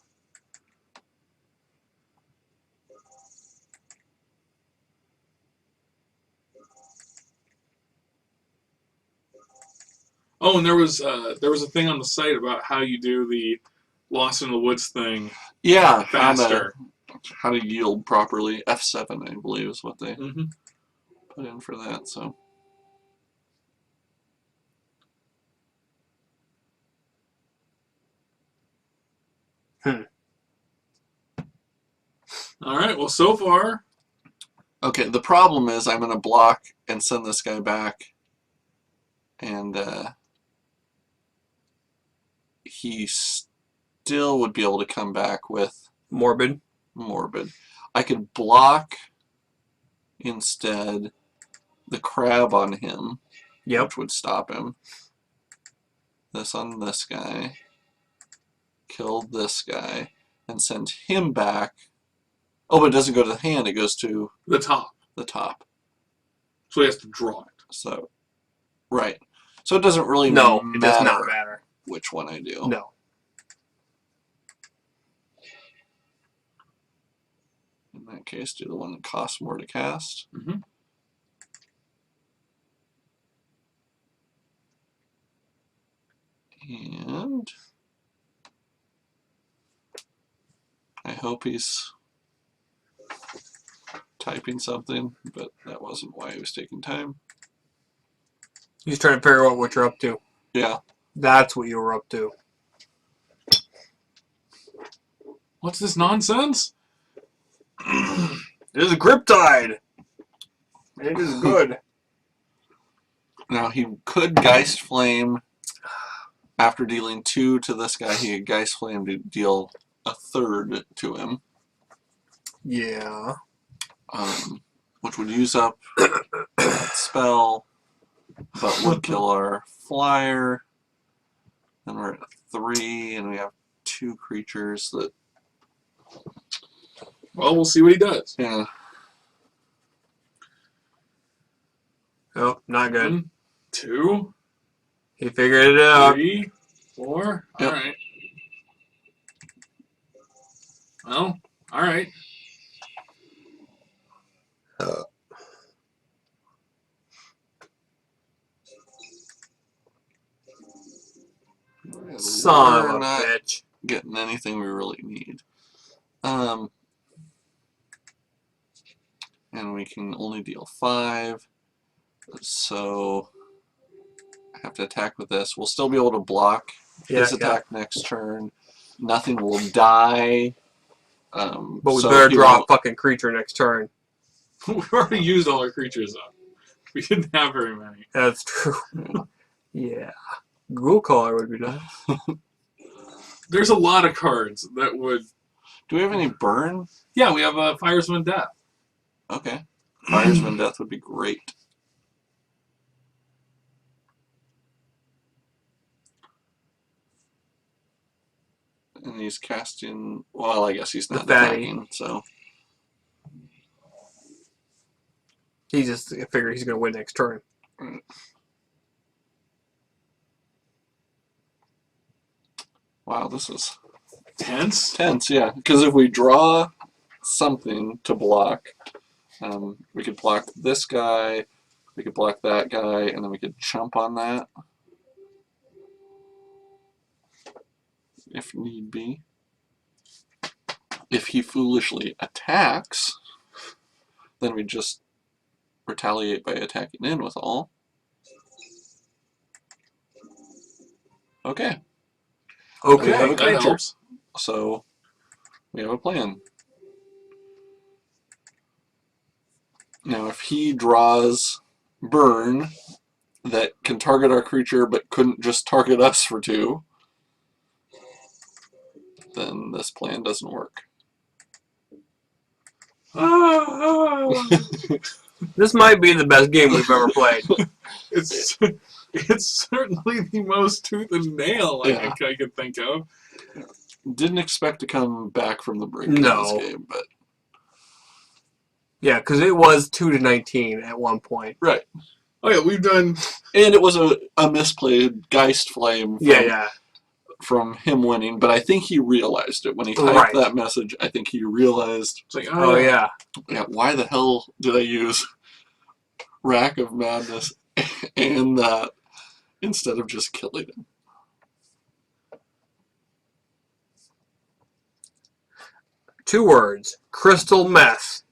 Speaker 3: Oh, and there was a thing on the site about how you do the Lost in the Woods thing.
Speaker 1: Yeah,
Speaker 3: faster.
Speaker 1: How to yield properly. F7, I believe, is what they
Speaker 3: Mm-hmm.
Speaker 1: put in for that. So.
Speaker 3: All right. Well, so far.
Speaker 1: Okay, the problem is I'm going to block and send this guy back, and he still would be able to come back with
Speaker 2: Morbid.
Speaker 1: I could block instead the crab on him, which would stop him. This on this guy, kill this guy, and send him back. Oh, but it doesn't go to the hand, it goes to
Speaker 3: The top. So he has to draw it.
Speaker 1: So, right. So it doesn't really
Speaker 2: No,
Speaker 1: matter
Speaker 2: it does not matter.
Speaker 1: which one I do.
Speaker 2: No.
Speaker 1: In that case, do the one that costs more to cast.
Speaker 3: Mm-hmm.
Speaker 1: And I hope he's typing something, but that wasn't why he was taking time.
Speaker 2: He's trying to figure out what you're up to.
Speaker 1: Yeah.
Speaker 2: That's what you were up to.
Speaker 3: What's this nonsense?
Speaker 2: It is a grip tide. It is good.
Speaker 1: Now he could Geist Flame. After dealing 2 to this guy, he could Geist Flame to deal a 3rd to him.
Speaker 2: Yeah.
Speaker 1: Which would use up that spell, but would kill our flyer. Then we're at 3, and we have 2 creatures that.
Speaker 3: Well, we'll see what he does.
Speaker 1: Yeah.
Speaker 2: Oh, not good.
Speaker 3: 1, 2,
Speaker 2: He figured it out.
Speaker 3: 3, 4.
Speaker 1: Yep.
Speaker 3: All right. Well, all right.
Speaker 2: Son of
Speaker 1: We're
Speaker 2: a
Speaker 1: not
Speaker 2: bitch.
Speaker 1: getting anything we really need. And we can only deal 5. So I have to attack with this. We'll still be able to block his attack next turn. Nothing will die.
Speaker 2: But we
Speaker 1: so
Speaker 2: better
Speaker 1: he
Speaker 2: draw a
Speaker 1: won't-
Speaker 2: fucking creature next turn.
Speaker 3: We've already used all our creatures up. We didn't have very many.
Speaker 2: That's true. Yeah. Ghoul Caller would be nice.
Speaker 3: There's a lot of cards that would.
Speaker 1: Do we have any burn?
Speaker 3: Yeah, we have a Firesman Death.
Speaker 1: Okay. Firesman Death would be great. And he's casting. Well, I guess he's not
Speaker 2: The fatty.
Speaker 1: attacking, so.
Speaker 2: He just figured he's going to win next turn.
Speaker 1: Wow, this is
Speaker 3: Tense.
Speaker 1: tense, yeah. Because if we draw something to block, we could block this guy, we could block that guy, and then we could chump on that. If need be. If he foolishly attacks, then we just retaliate by attacking in with all. Okay.
Speaker 2: Okay.
Speaker 1: We have a
Speaker 3: that
Speaker 1: creature.
Speaker 3: helps.
Speaker 1: So we have a plan. Now if he draws burn that can target our creature but couldn't just target us for 2, then this plan doesn't work.
Speaker 2: This might be the best game we've ever played.
Speaker 3: It's certainly the most tooth and nail I could think of.
Speaker 1: Didn't expect to come back from the brink
Speaker 2: No.
Speaker 1: in this game, but
Speaker 2: Yeah, because it was 2-19 at one point.
Speaker 1: right.
Speaker 3: Oh yeah, we've done.
Speaker 1: And it was a misplayed Geist Flame from him winning, but I think he realized it when he typed that message. I think he realized,
Speaker 3: It's like,
Speaker 2: Oh, yeah.
Speaker 1: why the hell did I use Rack of Madness and that instead of just killing him?
Speaker 2: Two words. Crystal meth.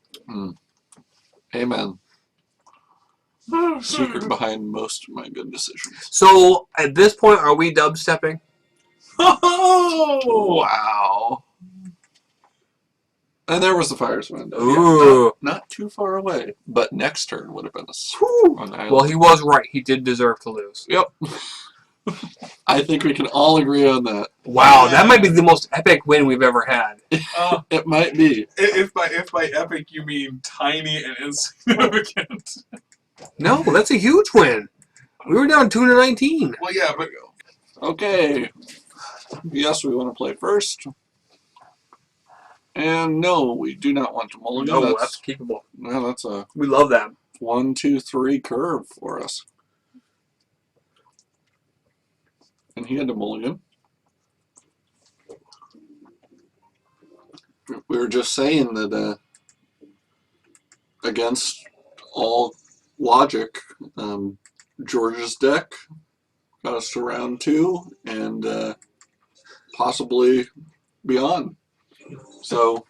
Speaker 1: Amen. Secret behind most of my good decisions.
Speaker 2: So, at this point, are we dubstepping?
Speaker 3: Oh!
Speaker 1: Wow. And there was the Firesman.
Speaker 2: Ooh.
Speaker 1: Not too far away, but next turn would have been an island.
Speaker 2: Well, he was right. He did deserve to lose.
Speaker 1: Yep. I think we can all agree on that.
Speaker 2: Wow, that might be the most epic win we've ever had.
Speaker 1: It might be.
Speaker 3: If by epic you mean tiny and insignificant.
Speaker 2: No, that's a huge win. We were down 2-19.
Speaker 3: Well, yeah, but
Speaker 1: Okay. Yes, we want to play first. And no, we do not want to mulligan.
Speaker 2: No, that's keepable.
Speaker 1: Well, that's a
Speaker 2: We love that.
Speaker 1: 1, 2, 3 curve for us. And he had to mulligan. We were just saying that against all logic, George's deck got us to round 2 and possibly beyond. So,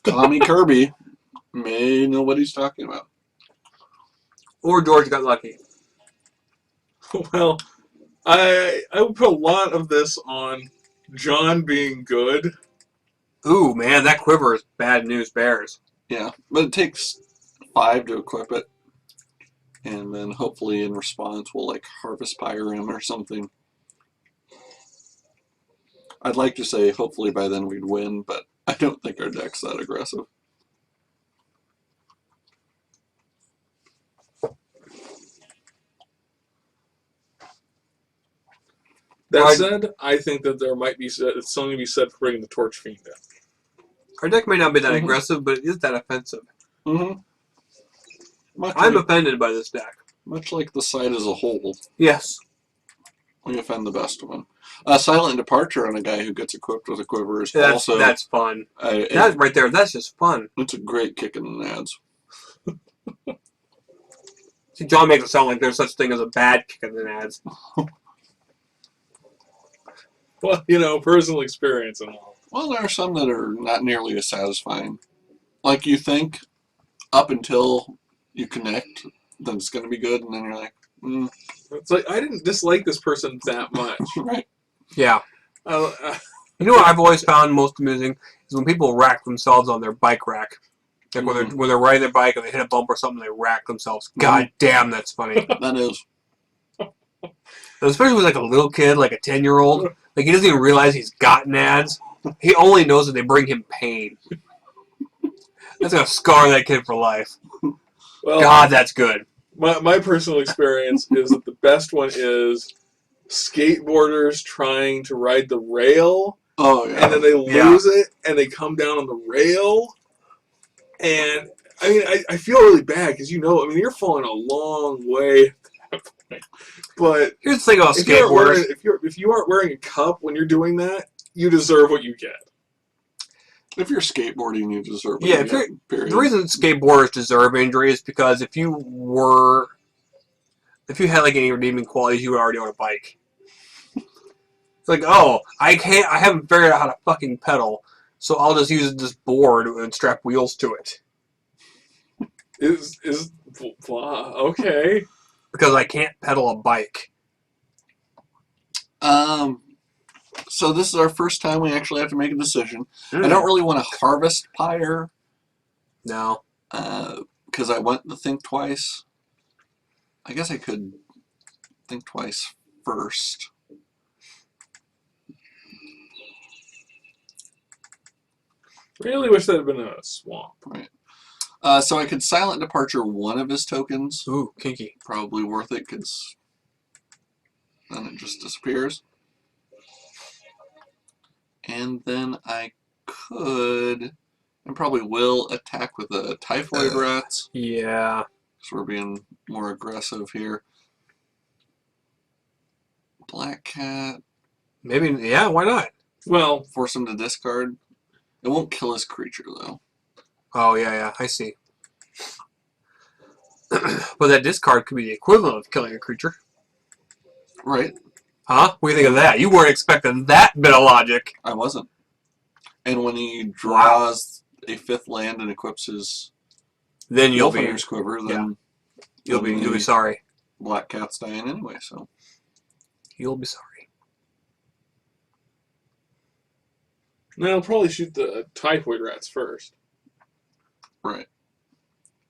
Speaker 1: Tommy Kirby may know what he's talking about.
Speaker 2: Or George got lucky.
Speaker 3: well, I would put a lot of this on John being good.
Speaker 2: Ooh, man, that quiver is bad news bears.
Speaker 1: Yeah, but it takes 5 to equip it. And then hopefully in response we'll like Harvest Pyre him or something. I'd like to say hopefully by then we'd win, but I don't think our deck's that aggressive.
Speaker 3: That said, I think that there might be something to be said for bringing the Torch Fiend in.
Speaker 2: Our deck may not be that
Speaker 1: Mhm.
Speaker 2: aggressive, but it is that offensive.
Speaker 1: Mm-hmm.
Speaker 2: I'm offended by this deck.
Speaker 1: Much like the side as a whole,
Speaker 2: Yes.
Speaker 1: we offend the best of them. Silent Departure on a guy who gets equipped with a quiver is also...
Speaker 2: That's fun. That right there, that's just fun.
Speaker 1: It's a great kick in the nads.
Speaker 2: See, John makes it sound like there's such thing as a bad kick in the nads.
Speaker 3: Well, you know, personal experience and all.
Speaker 1: Well, there are some that are not nearly as satisfying. Like you think, up until you connect, then it's going to be good, and then you're like,
Speaker 3: It's like, I didn't dislike this person that much.
Speaker 1: right.
Speaker 2: Yeah.
Speaker 3: Uh,
Speaker 2: You know what I've always found most amusing is when people rack themselves on their bike rack. Like when they're riding their bike and they hit a bump or something, they rack themselves. God damn, that's funny.
Speaker 1: That is.
Speaker 2: Especially with like a little kid, like a 10-year-old. Like he doesn't even realize he's got nads. He only knows that they bring him pain. That's gonna scar that kid for life.
Speaker 3: well,
Speaker 2: God, that's good.
Speaker 3: my personal experience is that the best one is skateboarders trying to ride the rail,
Speaker 1: Oh, yeah.
Speaker 3: and then they lose it, and they come down on the rail. And, I mean, I feel really bad, because, you know, I mean, you're falling a long way at that point. But
Speaker 2: Here's the thing about skateboarders.
Speaker 3: if you aren't wearing a cup when you're doing that, you deserve what you get.
Speaker 1: If you're skateboarding, you deserve it.
Speaker 2: Yeah, the reason skateboarders deserve injury is because if you had like any redeeming qualities, you would already own a bike. It's like, oh, I haven't figured out how to fucking pedal, so I'll just use this board and strap wheels to it.
Speaker 3: Okay.
Speaker 2: Because I can't pedal a bike.
Speaker 1: So this is our first time we actually have to make a decision. I don't really want to Harvest Pyre.
Speaker 2: No.
Speaker 1: Because I want to think twice. I guess I could think twice first.
Speaker 3: Really wish that had been a swamp.
Speaker 1: Right. So I could Silent Departure one of his tokens.
Speaker 2: Ooh, kinky.
Speaker 1: Probably worth it because then it just disappears. And then I could, and probably will, attack with a Typhoid Rats.
Speaker 2: Yeah.
Speaker 1: Because we're being more aggressive here. Black Cat.
Speaker 2: Maybe, yeah, why not?
Speaker 3: Well,
Speaker 1: Force him to discard. It won't kill his creature, though.
Speaker 2: Oh, yeah, I see. But that discard could be the equivalent of killing a creature.
Speaker 1: Right.
Speaker 2: Huh? What do you think of that? You weren't expecting that bit of logic.
Speaker 1: I wasn't. And when he draws a 5th land and equips his
Speaker 2: Then you'll be
Speaker 1: Wolfender's Quiver, then
Speaker 2: you'll be sorry.
Speaker 1: Black Cat's dying anyway, so.
Speaker 2: You'll be sorry.
Speaker 3: no, I'll probably shoot the Typhoid Rats first.
Speaker 1: Right.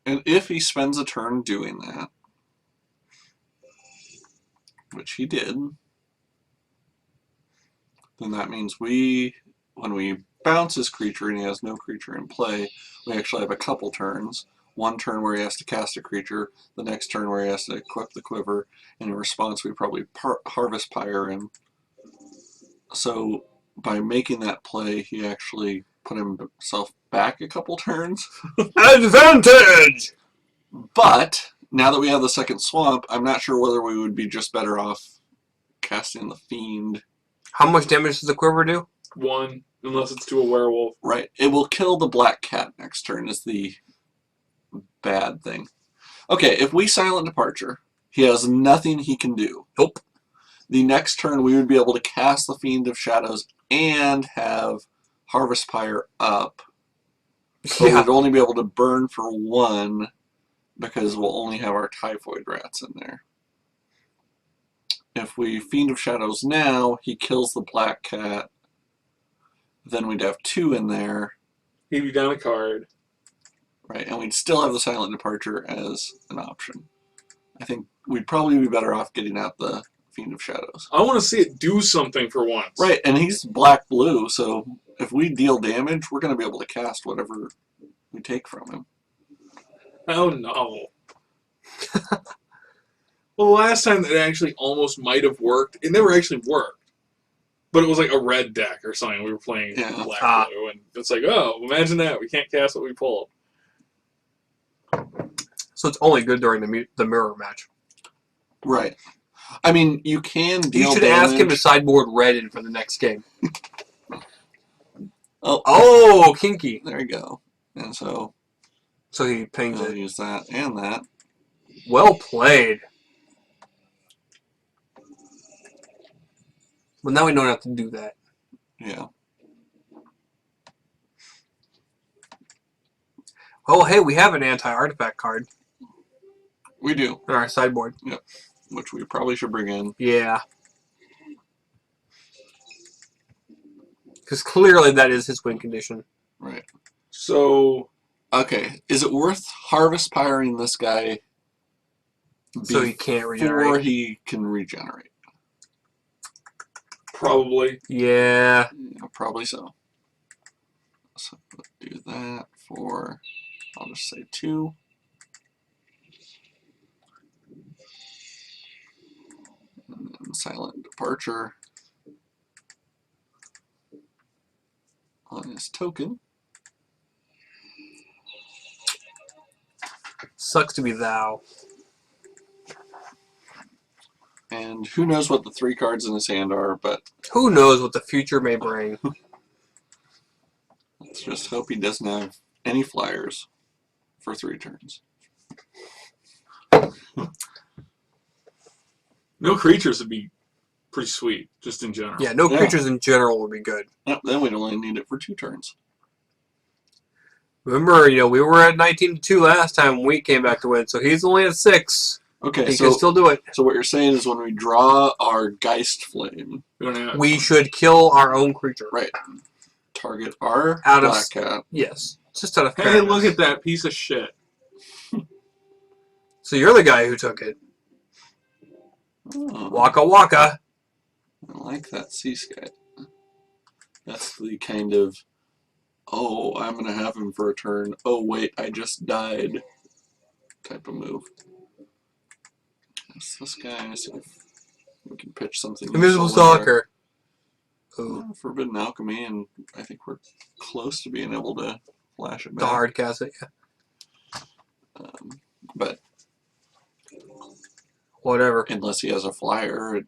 Speaker 1: And if he spends a turn doing that, which he did, then that means when we bounce his creature and he has no creature in play, we actually have a couple turns. One turn where he has to cast a creature, the next turn where he has to equip the quiver, and in response we probably Harvest Pyre him. So by making that play, he actually put himself back a couple turns.
Speaker 2: Advantage!
Speaker 1: But now that we have the second swamp, I'm not sure whether we would be just better off casting the Fiend.
Speaker 2: How much damage does the quiver do?
Speaker 3: 1, unless it's to a werewolf.
Speaker 1: Right. It will kill the Black Cat next turn is the bad thing. Okay, if we Silent Departure, he has nothing he can do.
Speaker 2: Nope.
Speaker 1: The next turn we would be able to cast the Fiend of Shadows and have Harvest Pyre up. So we'd only be able to burn for 1 because we'll only have our Typhoid Rats in there. If we Fiend of Shadows now, he kills the Black Cat. Then we'd have 2 in there.
Speaker 3: He'd be down a card.
Speaker 1: Right, and we'd still have the Silent Departure as an option. I think we'd probably be better off getting out the Fiend of Shadows.
Speaker 3: I want to see it do something for once.
Speaker 1: Right, and he's black-blue, so if we deal damage, we're going to be able to cast whatever we take from him.
Speaker 3: Oh no. Well, the last time that it actually almost might have worked, it never actually worked. But it was like a red deck or something. We were playing black blue, and it's like, oh, imagine that. We can't cast what we pulled.
Speaker 2: So it's only good during the mirror match.
Speaker 1: Right. I mean, you can deal
Speaker 2: You should
Speaker 1: damage.
Speaker 2: ask him to sideboard red in for the next game.
Speaker 1: Oh,
Speaker 2: kinky.
Speaker 1: there you go. And so
Speaker 2: he pings
Speaker 1: I'll
Speaker 2: it.
Speaker 1: use that and that.
Speaker 2: Well played. Well, now we don't have to do that.
Speaker 1: Yeah.
Speaker 2: Oh, hey, we have an anti-artifact card
Speaker 1: We do.
Speaker 2: in our sideboard.
Speaker 1: Yep. Which we probably should bring in.
Speaker 2: Yeah. Because clearly that is his win condition.
Speaker 1: Right.
Speaker 3: So,
Speaker 1: okay, is it worth harvest piring this guy
Speaker 2: So he can't
Speaker 1: before
Speaker 2: regenerate.
Speaker 1: he can regenerate?
Speaker 3: probably.
Speaker 2: Yeah.
Speaker 1: Yeah, probably so. So we'll do that for, I'll just say 2. And then silent departure on his token.
Speaker 2: Sucks to be thou.
Speaker 1: And who knows what the 3 cards in his hand are, but
Speaker 2: Who knows what the future may bring.
Speaker 1: let's just hope he doesn't have any flyers for 3 turns.
Speaker 3: No creatures would be pretty sweet, just in general.
Speaker 2: Yeah, no
Speaker 1: Yeah.
Speaker 2: creatures in general would be good.
Speaker 1: Yep, then we'd only need it for 2 turns.
Speaker 2: Remember, we were at 19-2 last time when we came back to win, so he's only at 6.
Speaker 1: Okay,
Speaker 2: He
Speaker 1: so
Speaker 2: can still do it.
Speaker 1: so what you're saying is when we draw our Geist Flame,
Speaker 3: We don't have-
Speaker 2: We should kill our own creature.
Speaker 1: right, target our
Speaker 2: Out of-
Speaker 1: Black Cat.
Speaker 2: Yes. Just out of
Speaker 3: Hey,
Speaker 2: fairness.
Speaker 3: look at that piece of shit.
Speaker 2: So you're the guy who took it.
Speaker 1: Oh,
Speaker 2: Waka waka.
Speaker 1: I like that Sea Sky. That's the kind of, oh, I'm going to have him for a turn. Oh, wait, I just died type of move. That's this guy. See if we can pitch something.
Speaker 2: Invisible
Speaker 1: useful in there.
Speaker 2: Stalker. Ooh.
Speaker 1: Forbidden Alchemy, and I think we're close to being able to flash it
Speaker 2: The
Speaker 1: back.
Speaker 2: hard cast it, yeah.
Speaker 1: But
Speaker 2: Whatever.
Speaker 1: unless he has a flyer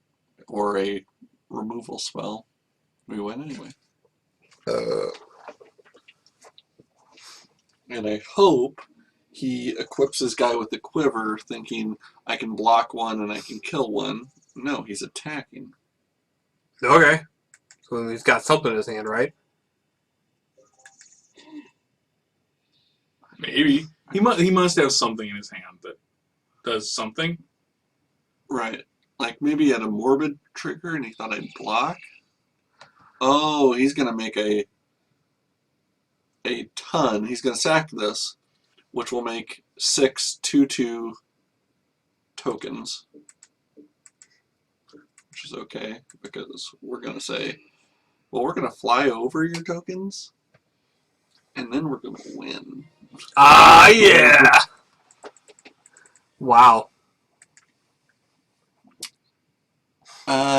Speaker 1: or a removal spell, we win anyway. And I hope he equips his guy with the quiver, thinking I can block one and I can kill one. No, he's attacking.
Speaker 2: Okay. So he's got something in his hand, right?
Speaker 3: Maybe. He must have something in his hand that does something.
Speaker 1: Right. Like maybe he had a morbid trigger and he thought I'd block. Oh, he's gonna make a ton. He's gonna sack this, which will make 6 2/2 tokens. Which is okay, because we're gonna say, well, we're gonna fly over your tokens, and then we're gonna win.
Speaker 2: Ah, yeah! Wow.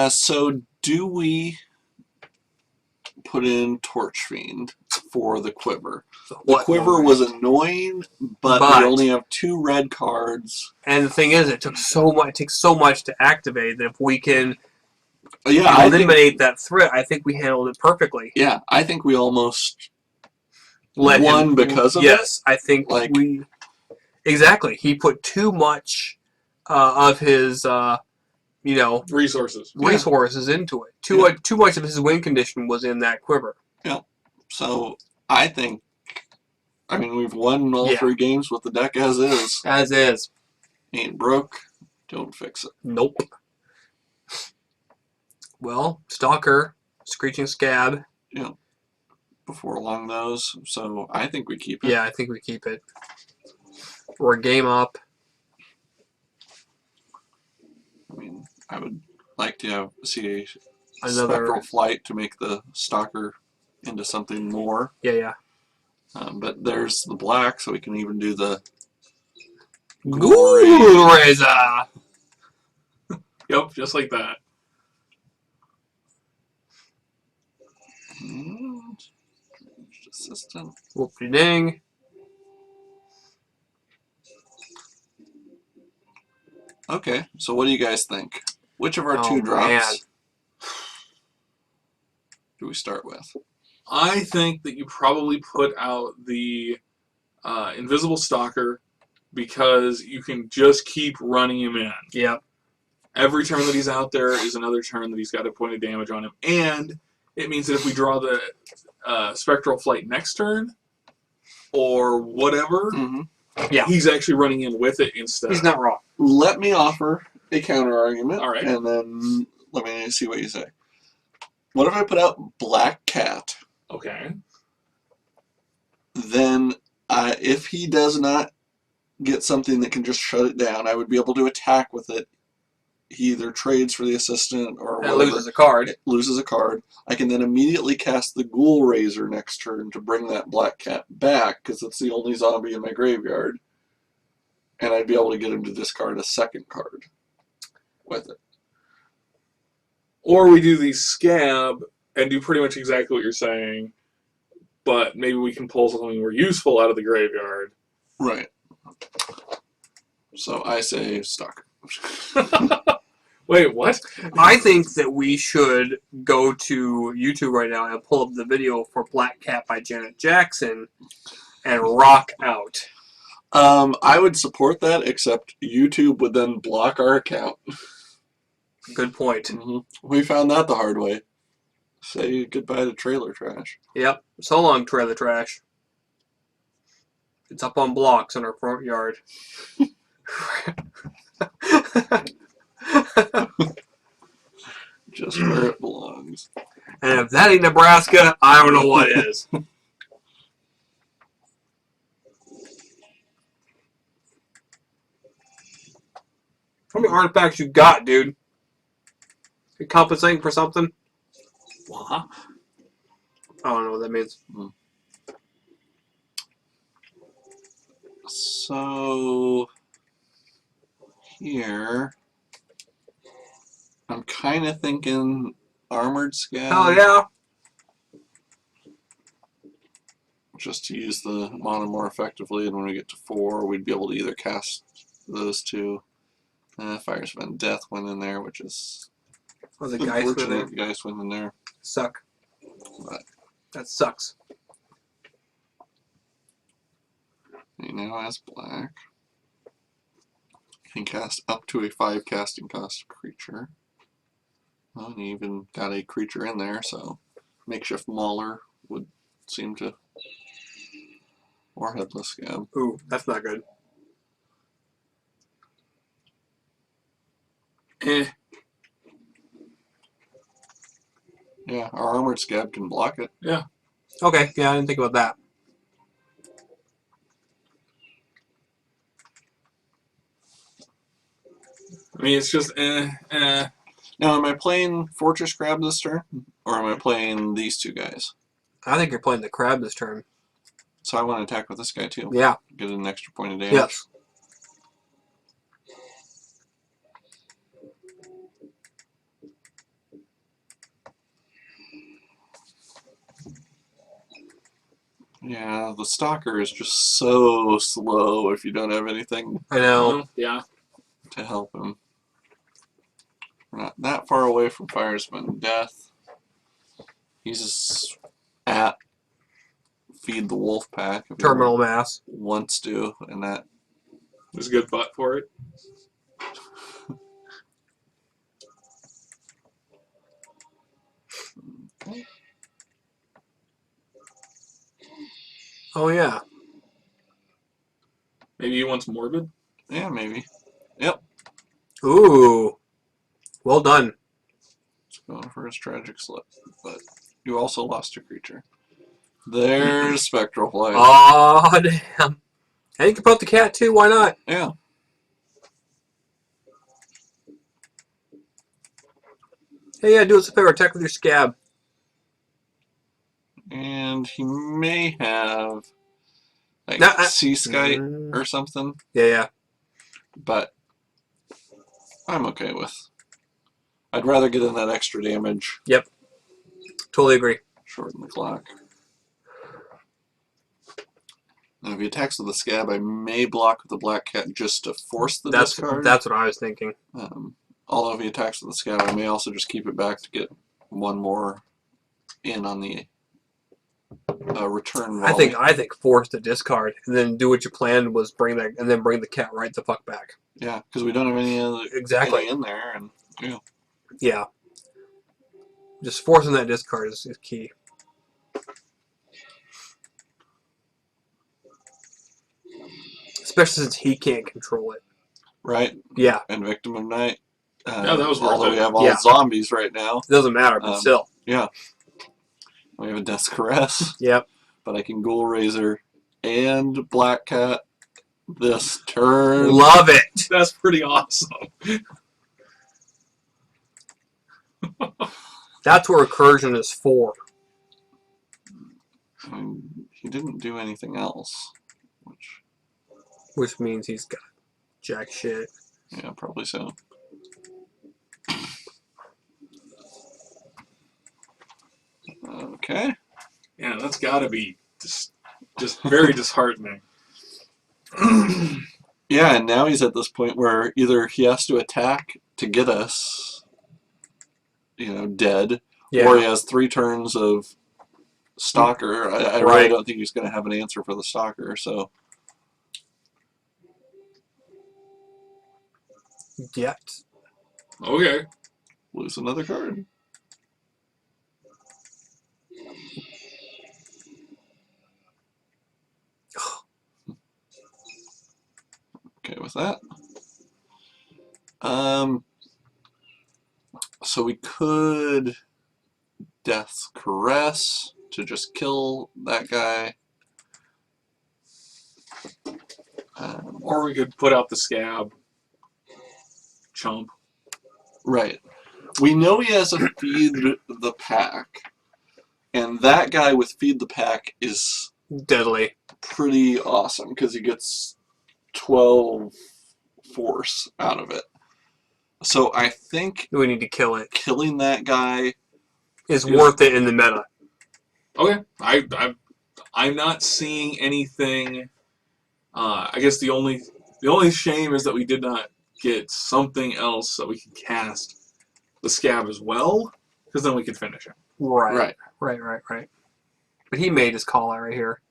Speaker 1: So do we put in Torch Fiend for the quiver? The
Speaker 2: What?
Speaker 1: quiver was annoying, but we only have 2 red cards.
Speaker 2: And the thing is, it takes so much to activate that if we can
Speaker 1: Yeah,
Speaker 2: eliminate that threat, I think we handled it perfectly.
Speaker 1: Yeah, I think we almost
Speaker 2: Let
Speaker 1: won
Speaker 2: him,
Speaker 1: because of
Speaker 2: yes, I think
Speaker 1: Like-
Speaker 2: we exactly. He put too much of his
Speaker 3: Resources.
Speaker 2: resources into it. Too much of his win condition was in that quiver.
Speaker 1: So I think, I mean, we've won all
Speaker 2: Yeah.
Speaker 1: 3 games with the deck as is.
Speaker 2: As is.
Speaker 1: Ain't broke, don't fix it.
Speaker 2: Nope. Well, Stalker, Screeching Scab.
Speaker 1: Before long those, so I think we keep it.
Speaker 2: Yeah, I think we keep it. We're game up.
Speaker 1: I mean, I would like to see a
Speaker 2: Another.
Speaker 1: spectral flight to make the stalker into something more.
Speaker 2: Yeah.
Speaker 1: But there's the black, so we can even do the
Speaker 2: Ghoul Razor!
Speaker 3: Yep, just like that.
Speaker 1: Assistant.
Speaker 2: Whoopie ding.
Speaker 1: Okay, so what do you guys think? Which of our
Speaker 2: Oh,
Speaker 1: two drops
Speaker 2: man.
Speaker 1: do we start with?
Speaker 3: I think that you probably put out the Invisible Stalker because you can just keep running him in.
Speaker 2: Yep.
Speaker 3: Every turn that he's out there is another turn that he's got a point of damage on him. And it means that if we draw the Spectral Flight next turn, or whatever,
Speaker 2: Yeah.
Speaker 3: he's actually running in with it instead.
Speaker 2: He's not wrong.
Speaker 1: Let me offer a counter argument,
Speaker 3: All right.
Speaker 1: and then let me see what you say. What if I put out Black Cat?
Speaker 3: Okay.
Speaker 1: Then, if he does not get something that can just shut it down, I would be able to attack with it. He either trades for the assistant or
Speaker 2: It
Speaker 1: whatever.
Speaker 2: loses a card.
Speaker 1: It loses a card. I can then immediately cast the Ghoul Razor next turn to bring that Black Cat back, because it's the only zombie in my graveyard. And I'd be able to get him to discard a second card with it.
Speaker 3: Or we do the Scab and do pretty much exactly what you're saying, but maybe we can pull something more useful out of the graveyard.
Speaker 1: Right. So I say Stalker.
Speaker 3: Wait, what?
Speaker 2: I think that we should go to YouTube right now and pull up the video for Black Cat by Janet Jackson and rock out.
Speaker 1: I would support that, except YouTube would then block our account.
Speaker 2: Good point.
Speaker 1: We found that the hard way. Say goodbye to trailer trash.
Speaker 2: Yep. So long, Trailer Trash. It's up on blocks in our front yard.
Speaker 1: Just where it belongs.
Speaker 2: And if that ain't Nebraska, I don't know what is. How many artifacts you got, dude? You compensating for something?
Speaker 3: What?
Speaker 2: I don't know what that means.
Speaker 1: So here, I'm kind of thinking Armored Scab.
Speaker 2: Hell yeah.
Speaker 1: Just to use the mana more effectively, and when we get to 4, we'd be able to either cast those two. Fires of Death went in there, which is
Speaker 2: Oh, the guys with
Speaker 1: unfortunate.
Speaker 2: it
Speaker 1: Guys went in there.
Speaker 2: suck.
Speaker 1: But
Speaker 2: That sucks.
Speaker 1: he now has black. Can cast up to a 5 casting cost creature. Well, and he even got a creature in there, so Makeshift Mauler would seem to. Or Headless Scab.
Speaker 2: Ooh, that's not good.
Speaker 1: Yeah, our Armored Scab can block it.
Speaker 3: Yeah.
Speaker 2: Okay, yeah, I didn't think about that.
Speaker 3: I mean, it's just
Speaker 1: Now, am I playing Fortress Crab this turn? Or am I playing these two guys?
Speaker 2: I think you're playing the crab this turn.
Speaker 1: So I want to attack with this guy too.
Speaker 2: Yeah.
Speaker 1: Get an extra point of damage.
Speaker 2: Yes.
Speaker 1: Yeah, the Stalker is just so slow if you don't have anything
Speaker 2: I know.
Speaker 3: yeah.
Speaker 1: to help him. We're not that far away from Firesman Death. He's at Feed the Wolf Pack. If he
Speaker 2: Terminal mass.
Speaker 1: wants to, and that.
Speaker 3: There's a good butt for it.
Speaker 2: Oh, yeah.
Speaker 3: Maybe he wants Morbid?
Speaker 1: Yeah, maybe. Yep.
Speaker 2: Ooh. Well done.
Speaker 1: He's going for his tragic slip, but you also lost a creature. There's Spectral Flight.
Speaker 2: Aw, damn. And you can put the cat too, why not?
Speaker 1: Yeah.
Speaker 2: Hey, yeah, do us a favor. Attack with your scab.
Speaker 1: And he may have like
Speaker 2: Nah,
Speaker 1: Sea Skite or something,
Speaker 2: Yeah.
Speaker 1: but I'm okay with. I'd rather get in that extra damage,
Speaker 2: Yep. Totally agree.
Speaker 1: shorten the clock. Now, if he attacks with the scab, I may block with the Black Cat just to force the discard.
Speaker 2: That's what I was thinking.
Speaker 1: Although if he attacks with the scab, I may also just keep it back to get one more in on the return volley.
Speaker 2: I think force the discard and then do what you planned was bring the cat right the fuck back.
Speaker 1: Yeah, because we don't have any other
Speaker 2: Exactly.
Speaker 1: any in there, and
Speaker 2: Yeah. Just forcing that discard is key. Especially since he can't control it.
Speaker 1: right.
Speaker 2: Yeah.
Speaker 1: And Victim of Night.
Speaker 3: Yeah, that was worth
Speaker 1: although
Speaker 3: it.
Speaker 1: we have all zombies right now.
Speaker 2: It doesn't matter, but still.
Speaker 1: Yeah. We have a Death's Caress.
Speaker 2: Yep.
Speaker 1: But I can Ghoul Razor and Black Cat this turn.
Speaker 2: Love it.
Speaker 3: That's pretty awesome.
Speaker 2: That's what recursion is for.
Speaker 1: I mean, he didn't do anything else.
Speaker 2: Which means he's got jack shit.
Speaker 1: Yeah, probably so. Okay.
Speaker 3: Yeah, that's got to be just very disheartening.
Speaker 1: Yeah, and now he's at this point where either he has to attack to get us, dead, or he has 3 turns of Stalker. I really don't think he's going to have an answer for the Stalker, so...
Speaker 2: Yet.
Speaker 3: Okay.
Speaker 1: Lose another card. Okay with that. So we could Death's Caress to just kill that guy.
Speaker 3: Or we could put out the scab. Chump.
Speaker 1: Right. We know he has a Feed the Pack. And that guy with Feed the Pack is
Speaker 2: deadly.
Speaker 1: Pretty awesome because he gets 12 force out of it. So I think
Speaker 2: we need to kill it.
Speaker 1: Killing that guy
Speaker 2: is worth it in the meta.
Speaker 3: Okay. I'm not seeing anything. I guess the only shame is that we did not get something else that we can cast the scab as well, because then we could finish him.
Speaker 2: Right. But he made his call out right here.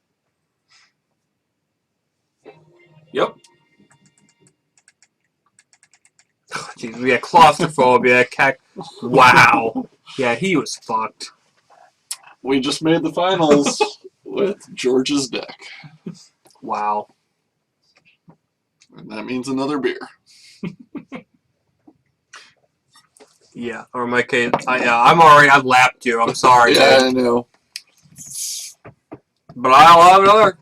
Speaker 3: Yep.
Speaker 2: Oh, jeez, we had claustrophobia. Wow. Yeah, he was fucked.
Speaker 1: We just made the finals with George's deck.
Speaker 2: Wow.
Speaker 1: And that means another beer.
Speaker 2: Yeah, or in my case, I've lapped you. I'm sorry.
Speaker 1: Yeah,
Speaker 2: dude.
Speaker 1: I know.
Speaker 2: But I'll have another.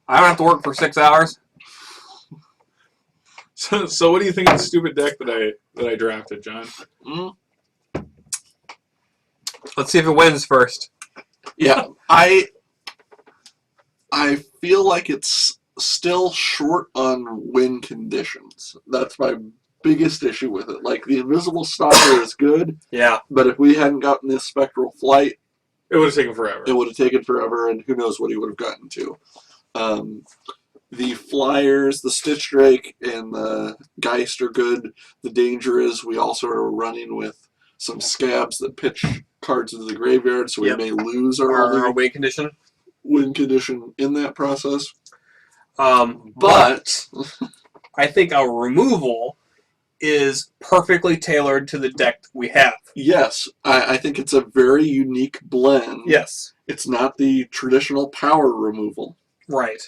Speaker 2: I don't have to work for 6 hours.
Speaker 3: So what do you think of the stupid deck that I drafted, John?
Speaker 2: Let's see if it wins first.
Speaker 1: Yeah, I feel like it's still short on win conditions. That's my biggest issue with it. Like, the Invisible Stalker is good.
Speaker 2: Yeah.
Speaker 1: But if we hadn't gotten this Spectral Flight...
Speaker 3: It would have taken forever.
Speaker 1: It would have taken forever, and who knows what he would have gotten to. The Flyers, the Stitch Drake, and the Geist are good. The danger is we also are running with some scabs that pitch cards into the graveyard, so we may lose our
Speaker 2: win condition.
Speaker 1: Win condition in that process.
Speaker 2: But I think our removal is perfectly tailored to the deck we have.
Speaker 1: Yes, I think it's a very unique blend.
Speaker 2: Yes.
Speaker 1: It's not the traditional power removal.
Speaker 2: Right.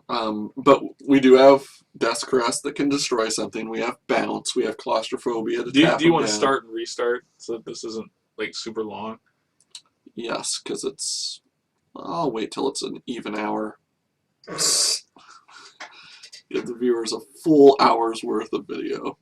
Speaker 1: But we do have Death's Caress that can destroy something. We have Bounce. We have Claustrophobia to tap
Speaker 3: Do you want
Speaker 1: down.
Speaker 3: to start and restart so that this isn't like super long?
Speaker 1: Yes, because it's... I'll wait till it's an even hour. Give the viewers a full hour's worth of video.